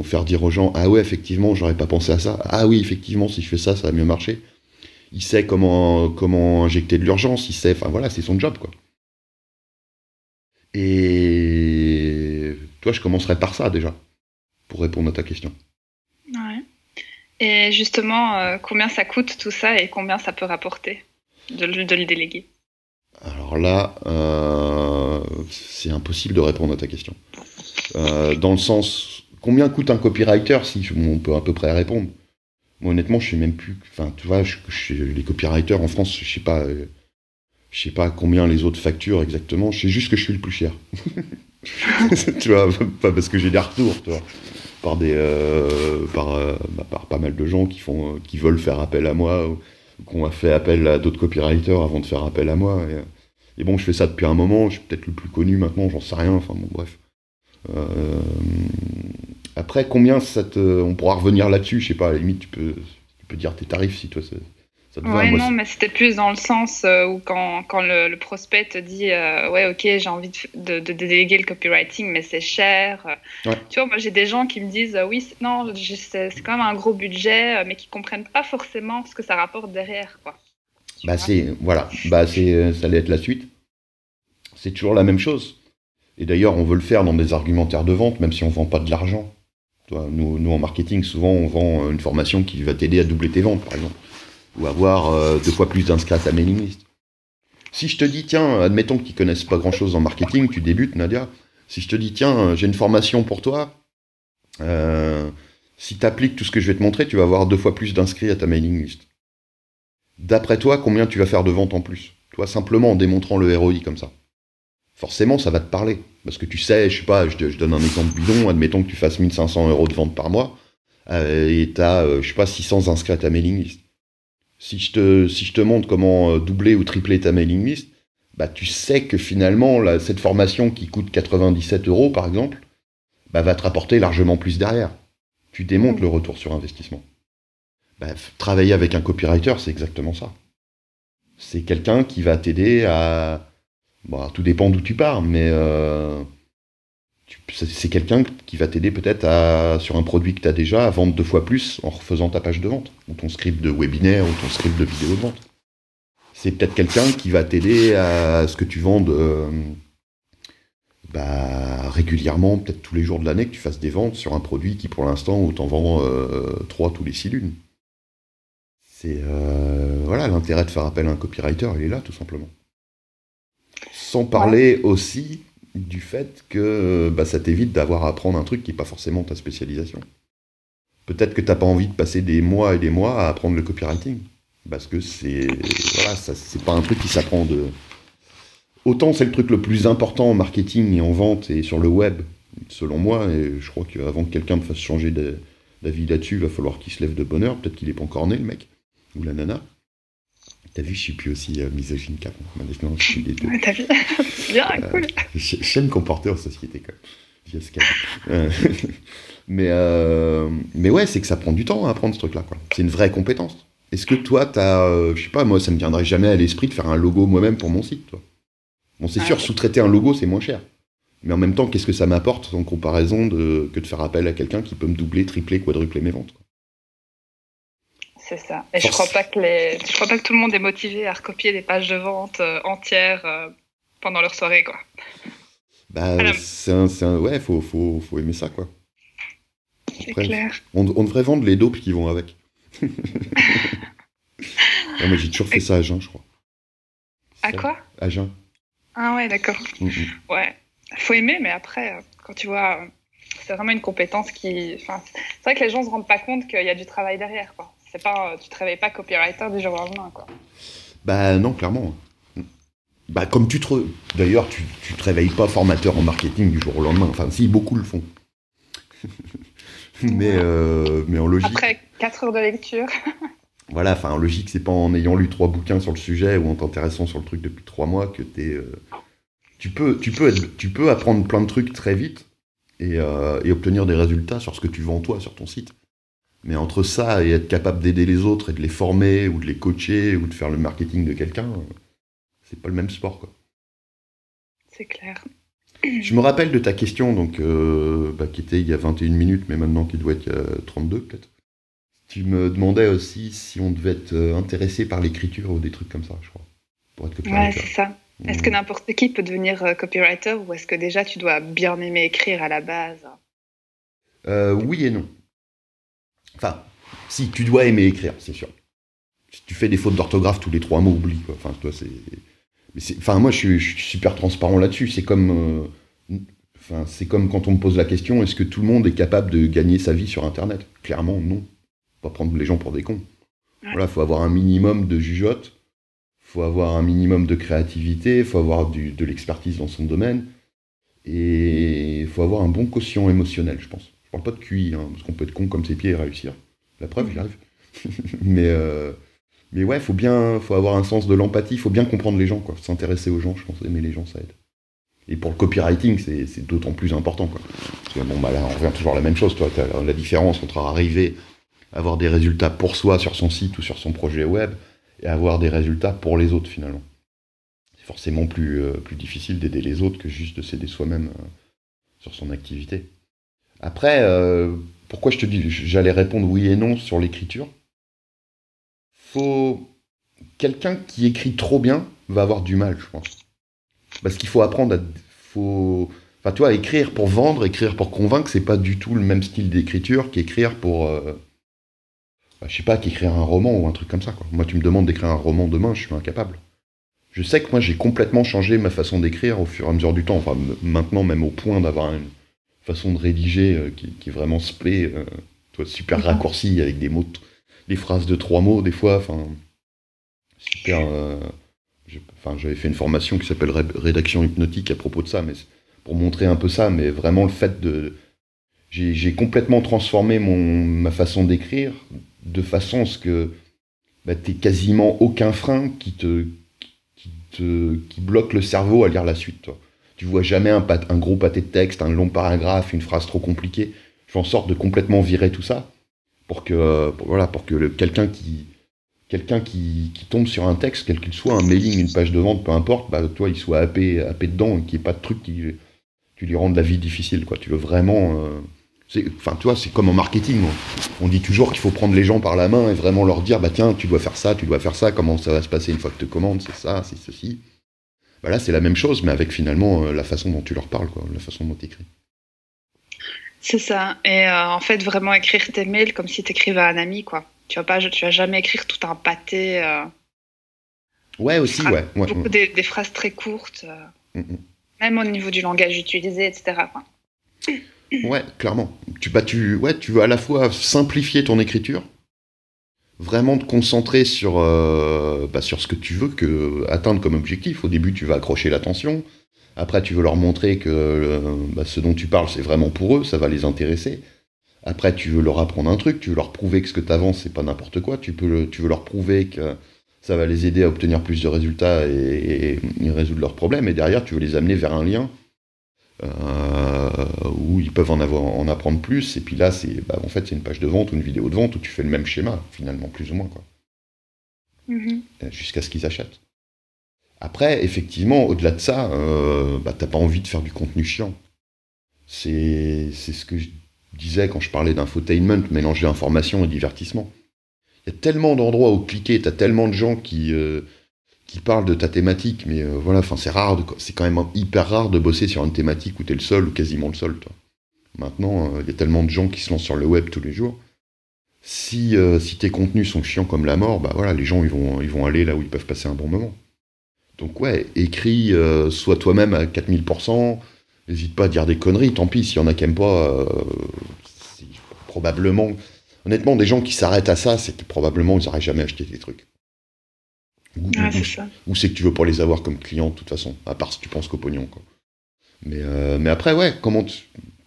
faire dire aux gens, ah ouais, effectivement, j'aurais pas pensé à ça. Ah oui, effectivement, si je fais ça, ça va mieux marcher. Il sait comment injecter de l'urgence, il sait, enfin voilà, c'est son job, quoi. Et toi, je commencerai par ça déjà, pour répondre à ta question. Ouais. Et justement, combien ça coûte tout ça et combien ça peut rapporter de le déléguer? Alors là, c'est impossible de répondre à ta question. Dans le sens, combien coûte un copywriter, si on peut à peu près répondre. Moi, honnêtement, je sais même plus. Enfin, tu vois, les copywriters en France, je sais pas combien les autres facturent exactement. Je sais juste que je suis le plus cher. Tu vois, pas parce que j'ai des retours, tu vois, par pas mal de gens qui veulent faire appel à moi, ou qu'on a fait appel à d'autres copywriters avant de faire appel à moi. Et bon, je fais ça depuis un moment. Je suis peut-être le plus connu maintenant, j'en sais rien. Enfin bon, bref. Après, combien on pourra revenir là-dessus, je sais pas, à la limite, tu peux dire tes tarifs si toi ça te va. Ouais, non, mais c'était plus dans le sens où quand le prospect te dit ouais, ok, j'ai envie de déléguer le copywriting, mais c'est cher. Ouais. Tu vois, moi j'ai des gens qui me disent oui, non, c'est quand même un gros budget, mais qui comprennent pas forcément ce que ça rapporte derrière, quoi. Ça allait être la suite. C'est toujours la même chose. Et d'ailleurs, on veut le faire dans des argumentaires de vente, même si on ne vend pas de l'argent. Nous, en marketing, souvent, on vend une formation qui va t'aider à doubler tes ventes, par exemple. Ou avoir 2 fois plus d'inscrits à ta mailing list. Si je te dis, tiens, admettons que tu ne connaisses pas grand-chose en marketing, tu débutes, Nadia. Si je te dis, tiens, j'ai une formation pour toi, si tu appliques tout ce que je vais te montrer, tu vas avoir 2 fois plus d'inscrits à ta mailing list. D'après toi, combien tu vas faire de ventes en plus? Toi, simplement en démontrant le ROI comme ça. Forcément, ça va te parler. Parce que tu sais, je sais pas, je donne un exemple bidon, admettons que tu fasses 1 500 € de vente par mois, et tu as, je sais pas, 600 inscrits à ta mailing list. Si je te montre comment doubler ou tripler ta mailing list, bah tu sais que finalement, cette formation qui coûte 97 € par exemple, bah, va te rapporter largement plus derrière. Tu démontres le retour sur investissement. Bah, travailler avec un copywriter, c'est exactement ça. C'est quelqu'un qui va t'aider à... Bon, tout dépend d'où tu pars, mais c'est quelqu'un qui va t'aider peut-être sur un produit que tu as déjà, à vendre 2 fois plus en refaisant ta page de vente, ou ton script de webinaire, ou ton script de vidéo de vente. C'est peut-être quelqu'un qui va t'aider à ce que tu vendes régulièrement, peut-être tous les jours de l'année, que tu fasses des ventes sur un produit qui, pour l'instant, où t'en vends 3 tous les 6 lunes. C'est voilà, l'intérêt de faire appel à un copywriter, il est là, tout simplement. Sans parler aussi du fait que ça t'évite d'avoir à apprendre un truc qui n'est pas forcément ta spécialisation. Peut-être que tu n'as pas envie de passer des mois et des mois à apprendre le copywriting. Parce que c'est pas un truc qui s'apprend de... Autant c'est le truc le plus important en marketing et en vente et sur le web, selon moi, et je crois qu'avant que quelqu'un me fasse changer d'avis là-dessus, il va falloir qu'il se lève de bonne heure. Peut-être qu'il n'est pas encore né, le mec, ou la nana. T'as vu, je suis plus aussi misogyne qu'avant. Maintenant, je suis les deux. Ouais, t'as vu. C'est bien, cool. J'aime me comporter en société, quand même. Mais ouais, c'est que ça prend du temps à apprendre ce truc-là, quoi. C'est une vraie compétence. Est-ce que toi, t'as... je sais pas, moi, ça me viendrait jamais à l'esprit de faire un logo moi-même pour mon site, toi. Bon, c'est sûr, sous-traiter un logo, c'est moins cher. Mais en même temps, qu'est-ce que ça m'apporte en comparaison que de faire appel à quelqu'un qui peut me doubler, tripler, quadrupler mes ventes, quoi. C'est ça. Et je crois pas que tout le monde est motivé à recopier des pages de vente entières pendant leur soirée, quoi. Bah, ouais, faut aimer ça, quoi. C'est clair. On devrait vendre les dopes qui vont avec. Ouais, moi, j'ai toujours fait ça à Agen, je crois. À quoi? À Agen. Ah ouais, d'accord. Ouais. Faut aimer, mais après, quand tu vois, c'est vraiment une compétence qui... Enfin, c'est vrai que les gens se rendent pas compte qu'il y a du travail derrière, quoi. C'est pas, tu te réveilles pas copywriter du jour au lendemain, quoi. Bah non, clairement. Bah comme d'ailleurs, tu te réveilles pas formateur en marketing du jour au lendemain. Enfin, si, beaucoup le font. mais en logique... Après 4 heures de lecture. Voilà, enfin, en logique, c'est pas en ayant lu 3 bouquins sur le sujet ou en t'intéressant sur le truc depuis 3 mois que t'es... Tu peux apprendre plein de trucs très vite et obtenir des résultats sur ce que tu vends toi, sur ton site. Mais entre ça et être capable d'aider les autres et de les former ou de les coacher ou de faire le marketing de quelqu'un, c'est pas le même sport, quoi. C'est clair. Je me rappelle de ta question, donc, qui était il y a 21 minutes, mais maintenant qui doit être il y a 32 peut-être. Tu me demandais aussi si on devait être intéressé par l'écriture ou des trucs comme ça, je crois. Pour être copywriter. Ouais, c'est ça. Est-ce que n'importe qui peut devenir copywriter ou est-ce que déjà tu dois bien aimer écrire à la base? Oui et non. Enfin, si, tu dois aimer écrire, c'est sûr. Si tu fais des fautes d'orthographe, tous les 3 mots, oublie, quoi. Enfin, toi, enfin, moi, je suis super transparent là-dessus. C'est comme... c'est comme quand on me pose la question, est-ce que tout le monde est capable de gagner sa vie sur Internet? Clairement, non. Faut pas prendre les gens pour des cons. Ouais. Voilà, faut avoir un minimum de jugeote, faut avoir un minimum de créativité, faut avoir de l'expertise dans son domaine, et il faut avoir un bon quotient émotionnel, je pense. Je parle pas de QI, hein, parce qu'on peut être con comme ses pieds et réussir. La preuve, j'y arrive. mais ouais, faut avoir un sens de l'empathie, faut bien comprendre les gens, quoi. S'intéresser aux gens, je pense, aimer les gens, ça aide. Et pour le copywriting, c'est d'autant plus important, quoi. Parce que, bon, là, on revient toujours à la même chose, toi. T'as la différence entre arriver à avoir des résultats pour soi sur son site ou sur son projet web et avoir des résultats pour les autres, finalement. C'est forcément plus difficile d'aider les autres que juste de s'aider soi-même sur son activité. Après, pourquoi je te dis, j'allais répondre oui et non sur l'écriture. Quelqu'un qui écrit trop bien va avoir du mal, je pense. Parce qu'il faut apprendre Enfin, toi, écrire pour vendre, écrire pour convaincre, c'est pas du tout le même style d'écriture qu'écrire pour... je sais pas, qu'écrire un roman ou un truc comme ça, quoi. Moi, tu me demandes d'écrire un roman demain, je suis incapable. Je sais que moi, j'ai complètement changé ma façon d'écrire au fur et à mesure du temps. Enfin, maintenant, même au point d'avoir une façon de rédiger qui est vraiment spé, toi, super raccourci avec des mots, des phrases de 3 mots, des fois, enfin, super... j'avais fait une formation qui s'appelle rédaction hypnotique à propos de ça, mais pour montrer un peu ça, mais vraiment le fait de... J'ai complètement transformé ma façon d'écrire de façon à ce que t'aies quasiment aucun frein qui bloque le cerveau à lire la suite. Toi. Tu vois jamais un gros pâté de texte, un long paragraphe, une phrase trop compliquée. Je fais en sorte de complètement virer tout ça pour que quelqu'un qui tombe sur un texte, quel qu'il soit, un mailing, une page de vente, peu importe, toi, il soit happé dedans et qu'il n'y ait pas de truc qui lui rende la vie difficile. Quoi. Tu veux vraiment... tu vois, c'est comme en marketing. On dit toujours qu'il faut prendre les gens par la main et vraiment leur dire, tiens, tu dois faire ça, comment ça va se passer une fois que tu te commandes, c'est ça, c'est ceci. Là, c'est la même chose, mais avec finalement la façon dont tu leur parles, quoi, la façon dont tu écris. C'est ça. Et en fait, vraiment écrire tes mails comme si tu écrivais à un ami, quoi. Tu vas jamais écrire tout un pâté. Ouais, aussi, ouais. Beaucoup des phrases très courtes, même au niveau du langage utilisé, etc. Quoi. Ouais, clairement. Tu veux à la fois simplifier ton écriture, vraiment te concentrer sur ce que tu veux atteindre comme objectif. Au début, tu vas accrocher l'attention. Après, tu veux leur montrer que ce dont tu parles, c'est vraiment pour eux, ça va les intéresser. Après, tu veux leur apprendre un truc, tu veux leur prouver que ce que tu avances, c'est pas n'importe quoi. Tu veux leur prouver que ça va les aider à obtenir plus de résultats et résoudre leurs problèmes. Et derrière, tu veux les amener vers un lien où ils peuvent en apprendre plus. Et puis là, c'est une page de vente ou une vidéo de vente où tu fais le même schéma, finalement, plus ou moins, quoi. Jusqu'à ce qu'ils achètent. Après, effectivement, au-delà de ça, t'as pas envie de faire du contenu chiant. C'est ce que je disais quand je parlais d'infotainment, mélanger information et divertissement. Il y a tellement d'endroits où cliquer, t'as tellement de gens qui parlent de ta thématique, mais c'est rare, c'est quand même hyper rare de bosser sur une thématique où t'es le seul ou quasiment le seul, toi. Maintenant, il y a tellement de gens qui se lancent sur le web tous les jours. Si tes contenus sont chiants comme la mort, les gens ils vont aller là où ils peuvent passer un bon moment. Donc ouais, écris, sois toi-même à 4000%, n'hésite pas à dire des conneries, tant pis, s'il y en a qui n'aiment pas, c'est probablement... Honnêtement, des gens qui s'arrêtent à ça, c'est que probablement ils n'auraient jamais acheté des trucs. Ou c'est que tu veux pas les avoir comme clients, de toute façon, à part si tu penses qu'au pognon, quoi. Mais après, ouais,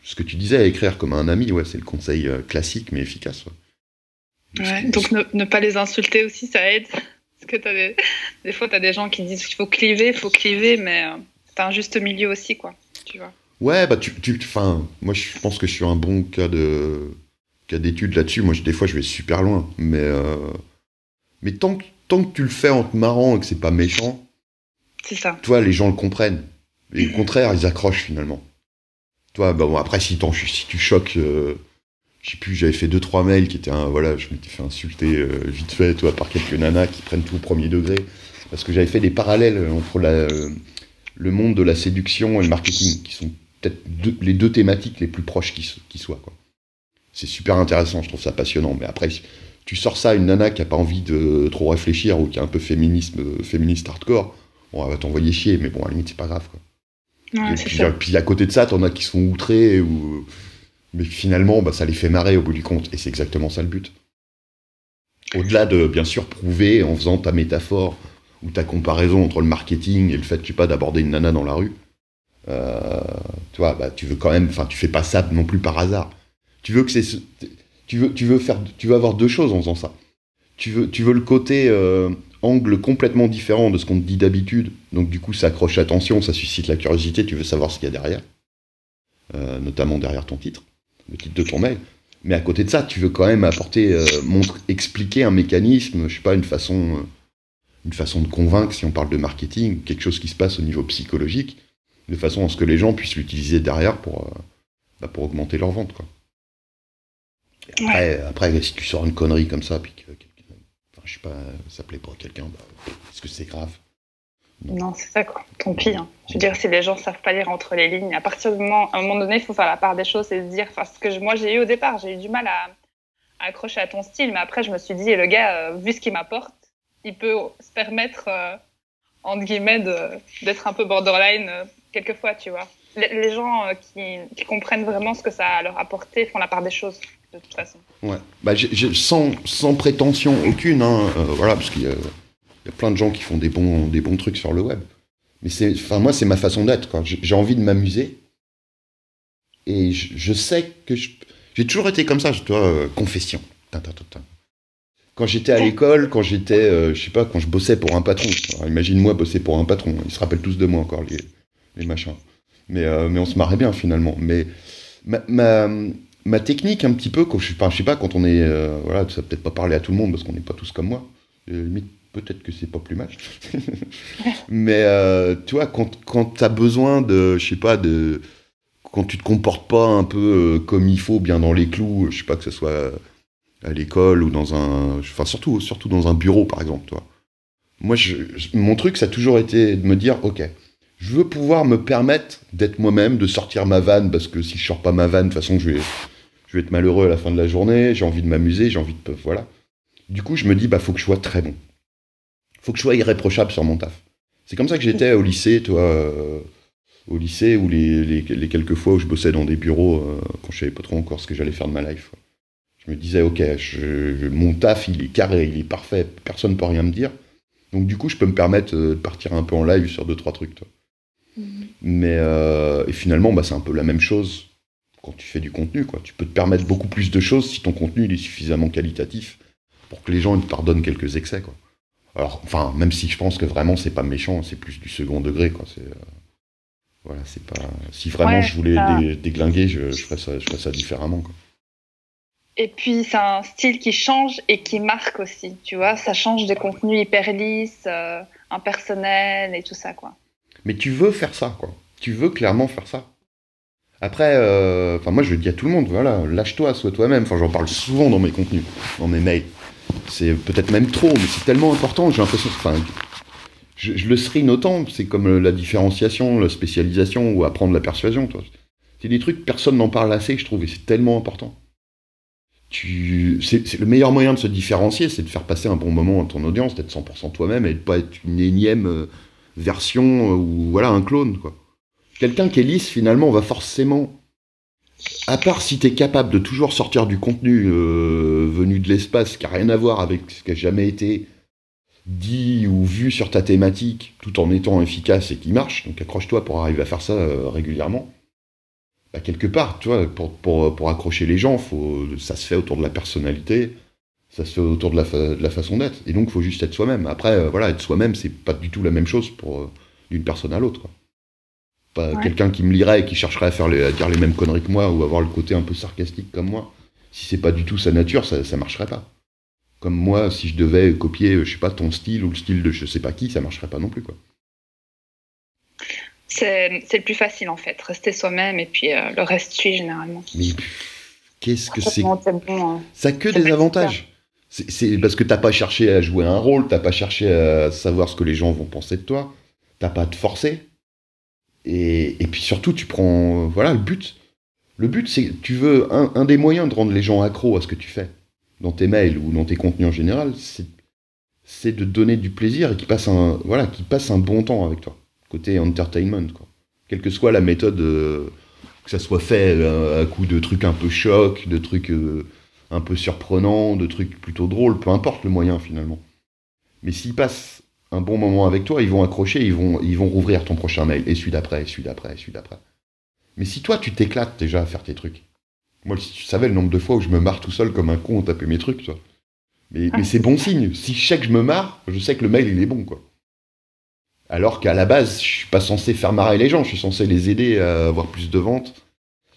ce que tu disais, écrire comme un ami, ouais, c'est le conseil classique, mais efficace. Ouais, donc ne pas les insulter aussi, ça aide. Parce que des fois, tu as des gens qui disent qu'il faut cliver, mais tu as un juste milieu aussi, quoi. Tu vois. Ouais, moi, je pense que je suis un bon cas d'étude là-dessus. Moi, des fois, je vais super loin. Mais tant que tu le fais en te marrant et que c'est pas méchant, c'est ça. Toi, les gens le comprennent. Et au contraire, ils accrochent, finalement. Toi, après, si tu choques... je sais plus, j'avais fait 2-3 mails qui étaient je m'étais fait insulter vite fait, toi, par quelques nanas qui prennent tout au premier degré, parce que j'avais fait des parallèles entre le monde de la séduction et le marketing, qui sont peut-être les deux thématiques les plus proches qui soient, quoi. C'est super intéressant, je trouve ça passionnant, mais après, tu sors ça à une nana qui a pas envie de trop réfléchir, ou qui est un peu féministe hardcore, bon, elle va t'envoyer chier, mais bon, à la limite, c'est pas grave, quoi. Ouais, puis à côté de ça, t'en as qui sont outrés, mais finalement, ça les fait marrer au bout du compte. Et c'est exactement ça le but. Au-delà de, bien sûr, prouver en faisant ta métaphore ou ta comparaison entre le marketing et le fait, d'aborder une nana dans la rue, tu vois, tu veux quand même, tu fais pas ça non plus par hasard. Tu veux avoir deux choses en faisant ça. Tu veux le côté angle complètement différent de ce qu'on te dit d'habitude. Donc du coup, ça accroche l'attention, ça suscite la curiosité, tu veux savoir ce qu'il y a derrière. Notamment derrière ton titre. Le titre de ton mail, mais à côté de ça, tu veux quand même apporter, expliquer un mécanisme, je sais pas, une façon de convaincre, si on parle de marketing, quelque chose qui se passe au niveau psychologique, de façon à ce que les gens puissent l'utiliser derrière pour augmenter leur vente, quoi. Et après, si tu sors une connerie comme ça, puis que je sais pas, ça plaît pas à quelqu'un, est-ce que c'est grave? Non, c'est ça, quoi. Tant pis. Hein. Je veux dire, si les gens ne savent pas lire entre les lignes, à partir du moment, à un moment donné, il faut faire la part des choses et se dire, enfin, ce que moi j'ai eu au départ, j'ai eu du mal à accrocher à ton style, mais après je me suis dit, le gars, vu ce qu'il m'apporte, il peut se permettre, entre guillemets, d'être un peu borderline quelquefois, tu vois. Les gens qui comprennent vraiment ce que ça a leur apporté font la part des choses, de toute façon. Ouais. Bah, sans prétention aucune, hein, voilà, parce qu'il y a plein de gens qui font des bons trucs sur le web. Mais moi, c'est ma façon d'être, quoi. J'ai envie de m'amuser. Et je sais que j'ai toujours été comme ça, toi, confession. Quand j'étais à l'école, quand j'étais, je sais pas, quand je bossais pour un patron. Alors, imagine-moi bosser pour un patron. Ils se rappellent tous de moi encore, les machins. Mais on se marrait bien, finalement. Mais ma technique, un petit peu, je sais pas, quand on est... voilà, ça peut-être pas parler à tout le monde, parce qu'on n'est pas tous comme moi. Limite, peut-être que c'est pas plus mal. Mais, tu vois, quand t'as besoin de... Je sais pas, quand tu te comportes pas un peu comme il faut, bien dans les clous, je sais pas, que ce soit à l'école ou dans un... Enfin, surtout dans un bureau, par exemple, toi. Moi, mon truc, ça a toujours été de me dire, ok, je veux pouvoir me permettre d'être moi-même, de sortir ma vanne, parce que si je sors pas ma vanne, de toute façon, je vais être malheureux à la fin de la journée, j'ai envie de m'amuser, j'ai envie de... Voilà. Du coup, je me dis, bah, faut que je sois très bon. Faut que je sois irréprochable sur mon taf. C'est comme ça que j'étais au lycée, toi... au lycée, ou les quelques fois où je bossais dans des bureaux, quand je savais pas trop encore ce que j'allais faire de ma life. Je me disais, ok, mon taf, il est carré, il est parfait, personne ne peut rien me dire. Donc du coup, je peux me permettre de partir un peu en live sur 2-3 trucs. Toi. Mais et finalement, bah, c'est un peu la même chose quand tu fais du contenu. Quoi. Tu peux te permettre beaucoup plus de choses si ton contenu il est suffisamment qualitatif pour que les gens ils te pardonnent quelques excès. Quoi. Alors, enfin, même si je pense que vraiment, c'est pas méchant, c'est plus du second degré. Quoi. Voilà, c'est pas. Si vraiment je voulais déglinguer, je ferais ça différemment. Quoi. Et puis c'est un style qui change et qui marque aussi, tu vois. Ça change des contenus hyper lisses, impersonnels et tout ça, quoi. Mais tu veux faire ça, quoi. Tu veux clairement faire ça. Après, moi je le dis à tout le monde, voilà, lâche-toi, sois toi-même. Enfin, j'en parle souvent dans mes contenus, dans mes mails. C'est peut-être même trop, mais c'est tellement important. J'ai l'impression, je le serine autant. C'est comme la différenciation, la spécialisation ou apprendre la persuasion. Toi. C'est des trucs personne n'en parle assez, je trouve, et c'est tellement important. C'est le meilleur moyen de se différencier, c'est de faire passer un bon moment à ton audience, d'être 100% toi-même et de pas être une énième version ou voilà un clone quoi. Quelqu'un qui est lisse finalement va forcément, à part si t'es capable de toujours sortir du contenu venu de l'espace qui a rien à voir avec ce qui a jamais été dit ou vu sur ta thématique, tout en étant efficace et qui marche. Donc accroche-toi pour arriver à faire ça régulièrement. Bah, quelque part, tu vois, pour accrocher les gens, ça se fait autour de la personnalité, ça se fait autour de la façon d'être. Et donc, il faut juste être soi-même. Après, voilà, être soi-même, c'est pas du tout la même chose d'une personne à l'autre. Quoi. Pas quelqu'un qui me lirait et qui chercherait à dire les mêmes conneries que moi ou avoir le côté un peu sarcastique comme moi. Si c'est pas du tout sa nature, ça marcherait pas. Comme moi, si je devais copier, je sais pas, ton style ou le style de je sais pas qui, ça marcherait pas non plus, quoi. C'est le plus facile en fait, rester soi-même et puis le reste suit généralement. Mais qu'est-ce que c'est bon, ça a que des avantages. C'est parce que t'as pas cherché à jouer un rôle, t'as pas cherché à savoir ce que les gens vont penser de toi, t'as pas à te forcer. Et puis surtout, tu prends voilà le but. Le but, c'est tu veux un des moyens de rendre les gens accros à ce que tu fais dans tes mails ou dans tes contenus en général, c'est de donner du plaisir et qu'ils passent un bon temps avec toi. Côté entertainment, quoi. Quelle que soit la méthode, que ça soit fait à coup de trucs un peu choc, de trucs un peu surprenants, de trucs plutôt drôles, peu importe le moyen finalement. Mais s'ils passent un bon moment avec toi, ils vont accrocher, ils vont rouvrir ton prochain mail, et celui d'après, et celui d'après, et celui d'après. Mais si toi tu t'éclates déjà à faire tes trucs, moi si tu savais le nombre de fois où je me marre tout seul comme un con à taper mes trucs, toi. Mais c'est bon signe. Si je sais que je me marre, je sais que le mail il est bon, quoi. Alors qu'à la base, je suis pas censé faire marrer les gens, je suis censé les aider à avoir plus de ventes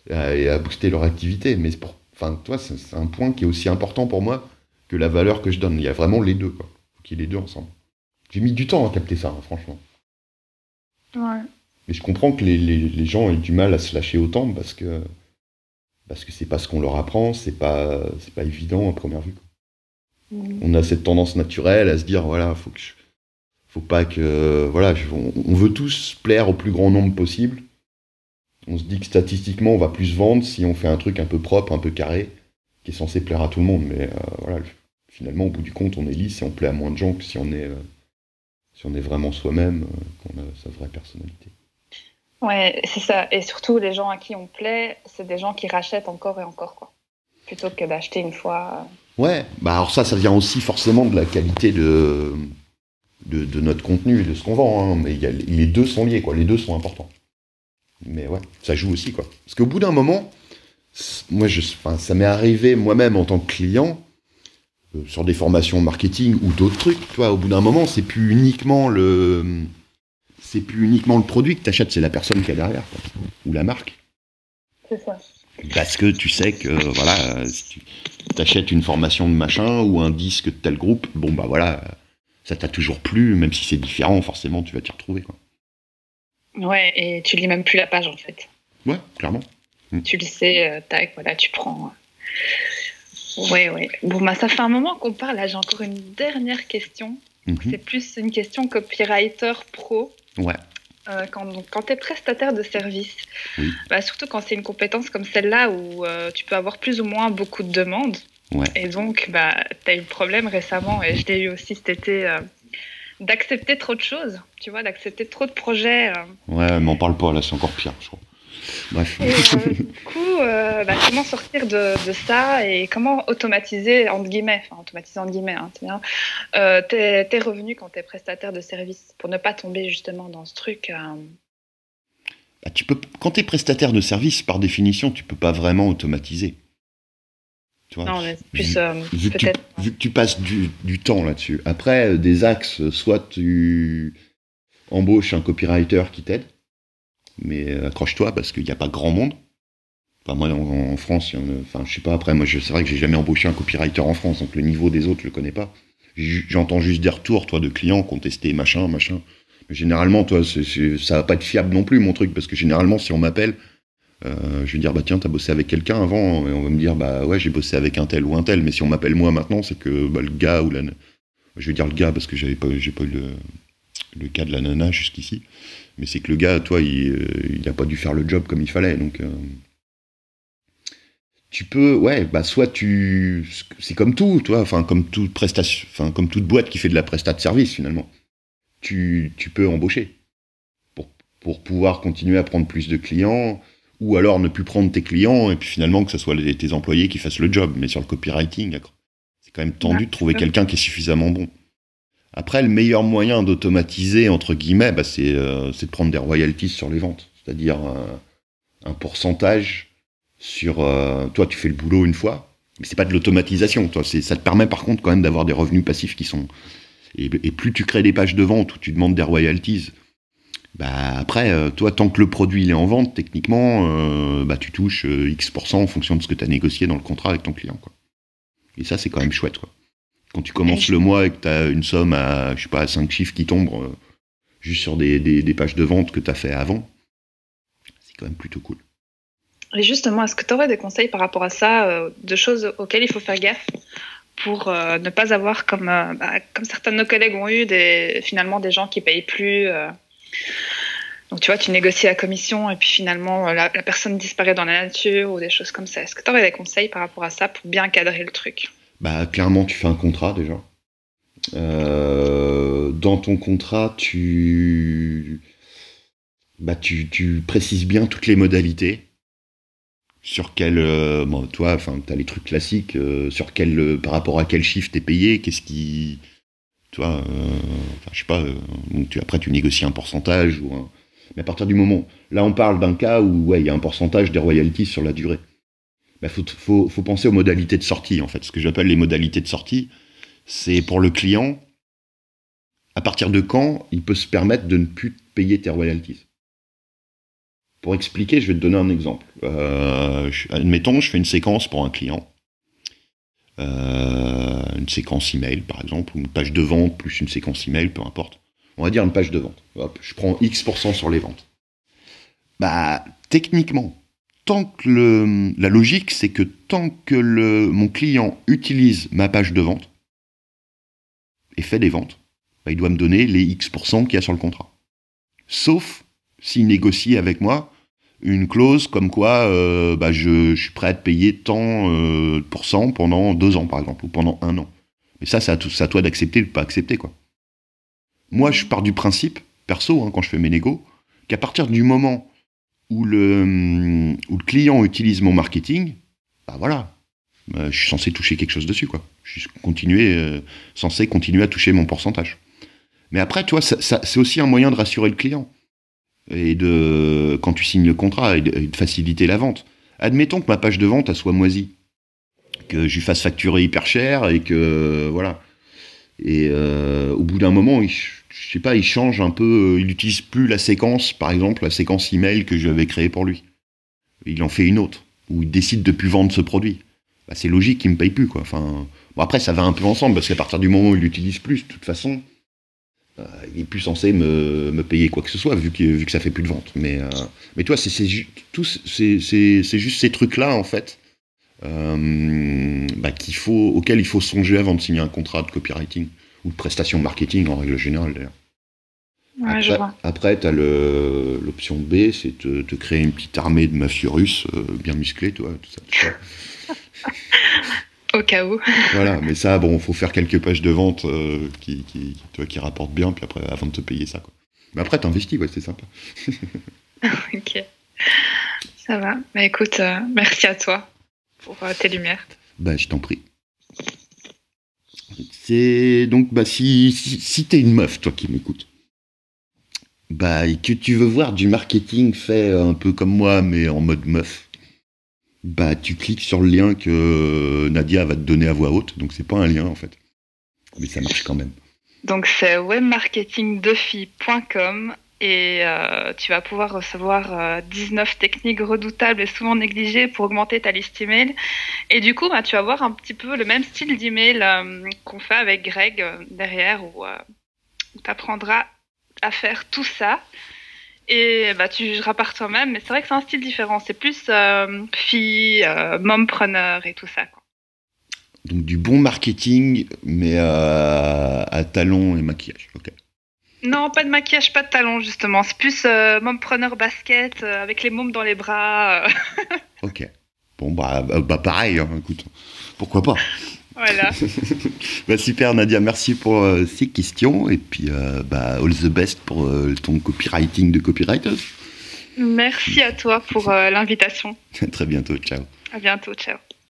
et à booster leur activité. Mais toi, c'est un point qui est aussi important pour moi que la valeur que je donne. Il y a vraiment les deux, quoi. Faut qu'il y ait les deux ensemble. J'ai mis du temps à capter ça, hein, franchement. Ouais. Mais je comprends que les gens aient du mal à se lâcher autant parce que c'est pas ce qu'on leur apprend, c'est pas évident à première vue, quoi. On a cette tendance naturelle à se dire voilà, Faut pas que... Voilà, on veut tous plaire au plus grand nombre possible. On se dit que statistiquement, on va plus vendre si on fait un truc un peu propre, un peu carré, qui est censé plaire à tout le monde. Mais voilà, finalement, au bout du compte, on est lisse et on plaît à moins de gens que si on est vraiment soi-même, qu'on a sa vraie personnalité. Ouais, c'est ça. Et surtout, les gens à qui on plaît, c'est des gens qui rachètent encore et encore, quoi. Plutôt que d'acheter une fois. Ouais, bah alors ça vient aussi forcément de la qualité de notre contenu et de ce qu'on vend. Hein. Mais les deux sont liés, quoi. Les deux sont importants. Mais ouais, ça joue aussi, quoi. Parce qu'au bout d'un moment, moi, ça m'est arrivé moi-même en tant que client, sur des formations marketing ou d'autres trucs, tu vois, au bout d'un moment, c'est plus uniquement le produit que tu achètes, c'est la personne qui est derrière, quoi. Ou la marque. C'est ça. Parce que tu sais que, voilà, si tu t'achètes une formation de machin ou un disque de tel groupe, bon, bah voilà, ça t'a toujours plu, même si c'est différent, forcément, tu vas t'y retrouver, quoi. Ouais, et tu lis même plus la page, en fait. Ouais, clairement. Tu le sais, tac, voilà, tu prends. Ouais. Bon, bah, ça fait un moment qu'on parle. Là, j'ai encore une dernière question. C'est plus une question copywriter pro. Ouais. Quand tu es prestataire de service, oui. Bah, surtout quand c'est une compétence comme celle-là où tu peux avoir plus ou moins beaucoup de demandes. Ouais. Et donc, bah, tu as eu le problème récemment, et je l'ai eu aussi cet été, d'accepter trop de choses, tu vois, d'accepter trop de projets. Ouais, m'en parle pas, là, c'est encore pire, je crois. Bref. Et du coup, bah, comment sortir de ça et comment automatiser, entre guillemets, hein, tes revenus quand tu es prestataire de service pour ne pas tomber justement dans ce truc. Bah, quand tu es prestataire de service, par définition, tu peux pas vraiment automatiser. Tu vois, non, mais plus vu que tu passes du temps là-dessus. Après, des axes, soit tu embauches un copywriter qui t'aide, mais accroche-toi parce qu'il n'y a pas grand monde. Enfin, moi, en France, je sais pas, après, moi, c'est vrai que j'ai jamais embauché un copywriter en France, donc le niveau des autres, je le connais pas. J'entends juste des retours, toi, de clients qui ont testé machin. Mais généralement, toi, ça va pas être fiable non plus, mon truc, parce que généralement, si on m'appelle, je vais dire, bah tiens, t'as bossé avec quelqu'un avant, et on va me dire, bah ouais, j'ai bossé avec un tel ou un tel, mais si on m'appelle moi maintenant, c'est que bah, le gars ou la... Je vais dire le gars, parce que j'ai pas eu le cas de la nana jusqu'ici, mais c'est que le gars, toi, il a pas dû faire le job comme il fallait, donc... Tu peux, ouais, bah soit c'est comme tout, toi, enfin comme toute prestation, enfin comme toute boîte qui fait de la prestat de service finalement. Tu peux embaucher pour pouvoir continuer à prendre plus de clients, ou alors ne plus prendre tes clients et puis finalement que ce soit tes employés qui fassent le job. Mais sur le copywriting, c'est quand même tendu de trouver quelqu'un qui est suffisamment bon. Après, le meilleur moyen d'automatiser entre guillemets, bah, c'est de prendre des royalties sur les ventes, c'est-à-dire un pourcentage. Sur toi, tu fais le boulot une fois, mais c'est pas de l'automatisation. Toi, ça te permet par contre quand même d'avoir des revenus passifs qui sont. Et plus tu crées des pages de vente où tu demandes des royalties, bah après, toi, tant que le produit il est en vente, techniquement, bah tu touches X% en fonction de ce que tu as négocié dans le contrat avec ton client, quoi. Et ça, c'est quand même chouette, quoi. Quand tu commences le mois et que tu as une somme à, je sais pas, à 5 chiffres qui tombent juste sur des pages de vente que tu as fait avant, c'est quand même plutôt cool. Et justement, est-ce que tu aurais des conseils par rapport à ça, de choses auxquelles il faut faire gaffe pour ne pas avoir, comme certains de nos collègues ont eu, finalement des gens qui ne payent plus Donc tu vois, tu négocies la commission et puis finalement la personne disparaît dans la nature ou des choses comme ça. Est-ce que tu aurais des conseils par rapport à ça pour bien cadrer le truc ? Bah clairement, tu fais un contrat déjà. Dans ton contrat, tu précises bien toutes les modalités. Sur quel, toi, enfin, t'as les trucs classiques, sur quel, par rapport à quel chiffre t'es payé, qu'est-ce qui, toi, je sais pas, après tu négocies un pourcentage mais à partir du moment, là on parle d'un cas où, ouais, il y a un pourcentage des royalties sur la durée. Bah, faut penser aux modalités de sortie, en fait. Ce que j'appelle les modalités de sortie, c'est pour le client, à partir de quand il peut se permettre de ne plus payer tes royalties. Pour expliquer, je vais te donner un exemple. Admettons, je fais une séquence pour un client. Une séquence email, par exemple, ou une page de vente plus une séquence email, peu importe. On va dire une page de vente. Hop, je prends X% sur les ventes. Bah, techniquement, la logique, c'est que tant que mon client utilise ma page de vente et fait des ventes, bah, il doit me donner les X% qu'il y a sur le contrat. Sauf s'il négocie avec moi une clause comme quoi bah, je suis prêt à te payer tant % pendant 2 ans, par exemple, ou pendant 1 an. Mais ça, c'est à toi d'accepter ou de pas accepter, quoi. Moi, je pars du principe, perso, hein, quand je fais mes négos, qu'à partir du moment où le client utilise mon marketing, bah voilà, je suis censé toucher quelque chose dessus, quoi. Je suis censé continuer à toucher mon pourcentage. Mais après, tu vois, c'est aussi un moyen de rassurer le client. Et quand tu signes le contrat, et de faciliter la vente. Admettons que ma page de vente, elle soit moisie. Que je lui fasse facturer hyper cher et que, voilà. Et au bout d'un moment, je sais pas, il change un peu, il n'utilise plus la séquence, par exemple, la séquence email que j'avais créée pour lui. Il en fait une autre, ou il décide de plus vendre ce produit. Bah, c'est logique qu'il me paye plus, quoi. Enfin, bon, après, ça va un peu ensemble, parce qu'à partir du moment où il l'utilise plus, de toute façon, il est plus censé me payer quoi que ce soit, vu que ça fait plus de vente. Mais toi, c'est juste ces trucs-là, en fait, bah, auxquels il faut songer avant de signer un contrat de copywriting, ou de prestation marketing, en règle générale, d'ailleurs. Ouais, Après, tu as l'option B, c'est te créer une petite armée de mafieux russes bien musclés, toi, tout ça. Au cas où. Voilà, mais ça, bon, faut faire quelques pages de vente qui rapportent bien, puis après, avant de te payer ça, quoi. Mais après, t'investis, ouais, c'est sympa. Ok, ça va. Bah écoute, merci à toi pour tes lumières. Bah, je t'en prie. C'est donc, bah, si t'es une meuf, toi qui m'écoutes, bah, et que tu veux voir du marketing fait un peu comme moi, mais en mode meuf, bah, tu cliques sur le lien que Nadia va te donner à voix haute. Donc, c'est pas un lien, en fait. Mais ça marche quand même. Donc, c'est webmarketingdefilles.com et tu vas pouvoir recevoir 19 techniques redoutables et souvent négligées pour augmenter ta liste email. Et du coup, bah, tu vas voir un petit peu le même style d'email qu'on fait avec Greg derrière où tu apprendras à faire tout ça. Et bah, tu jugeras par toi-même, mais c'est vrai que c'est un style différent. C'est plus fille, mompreneur et tout ça, quoi. Donc du bon marketing, mais à talons et maquillage. Ok. Non, pas de maquillage, pas de talons, justement. C'est plus mompreneur basket, avec les mômes dans les bras. Ok. Bon, bah pareil, hein, écoute. Pourquoi pas. Voilà. Bah, super, Nadia, merci pour ces questions. Et puis, bah, all the best pour ton copywriting de copywriter. Merci à toi pour l'invitation. À très bientôt, ciao. À bientôt, ciao.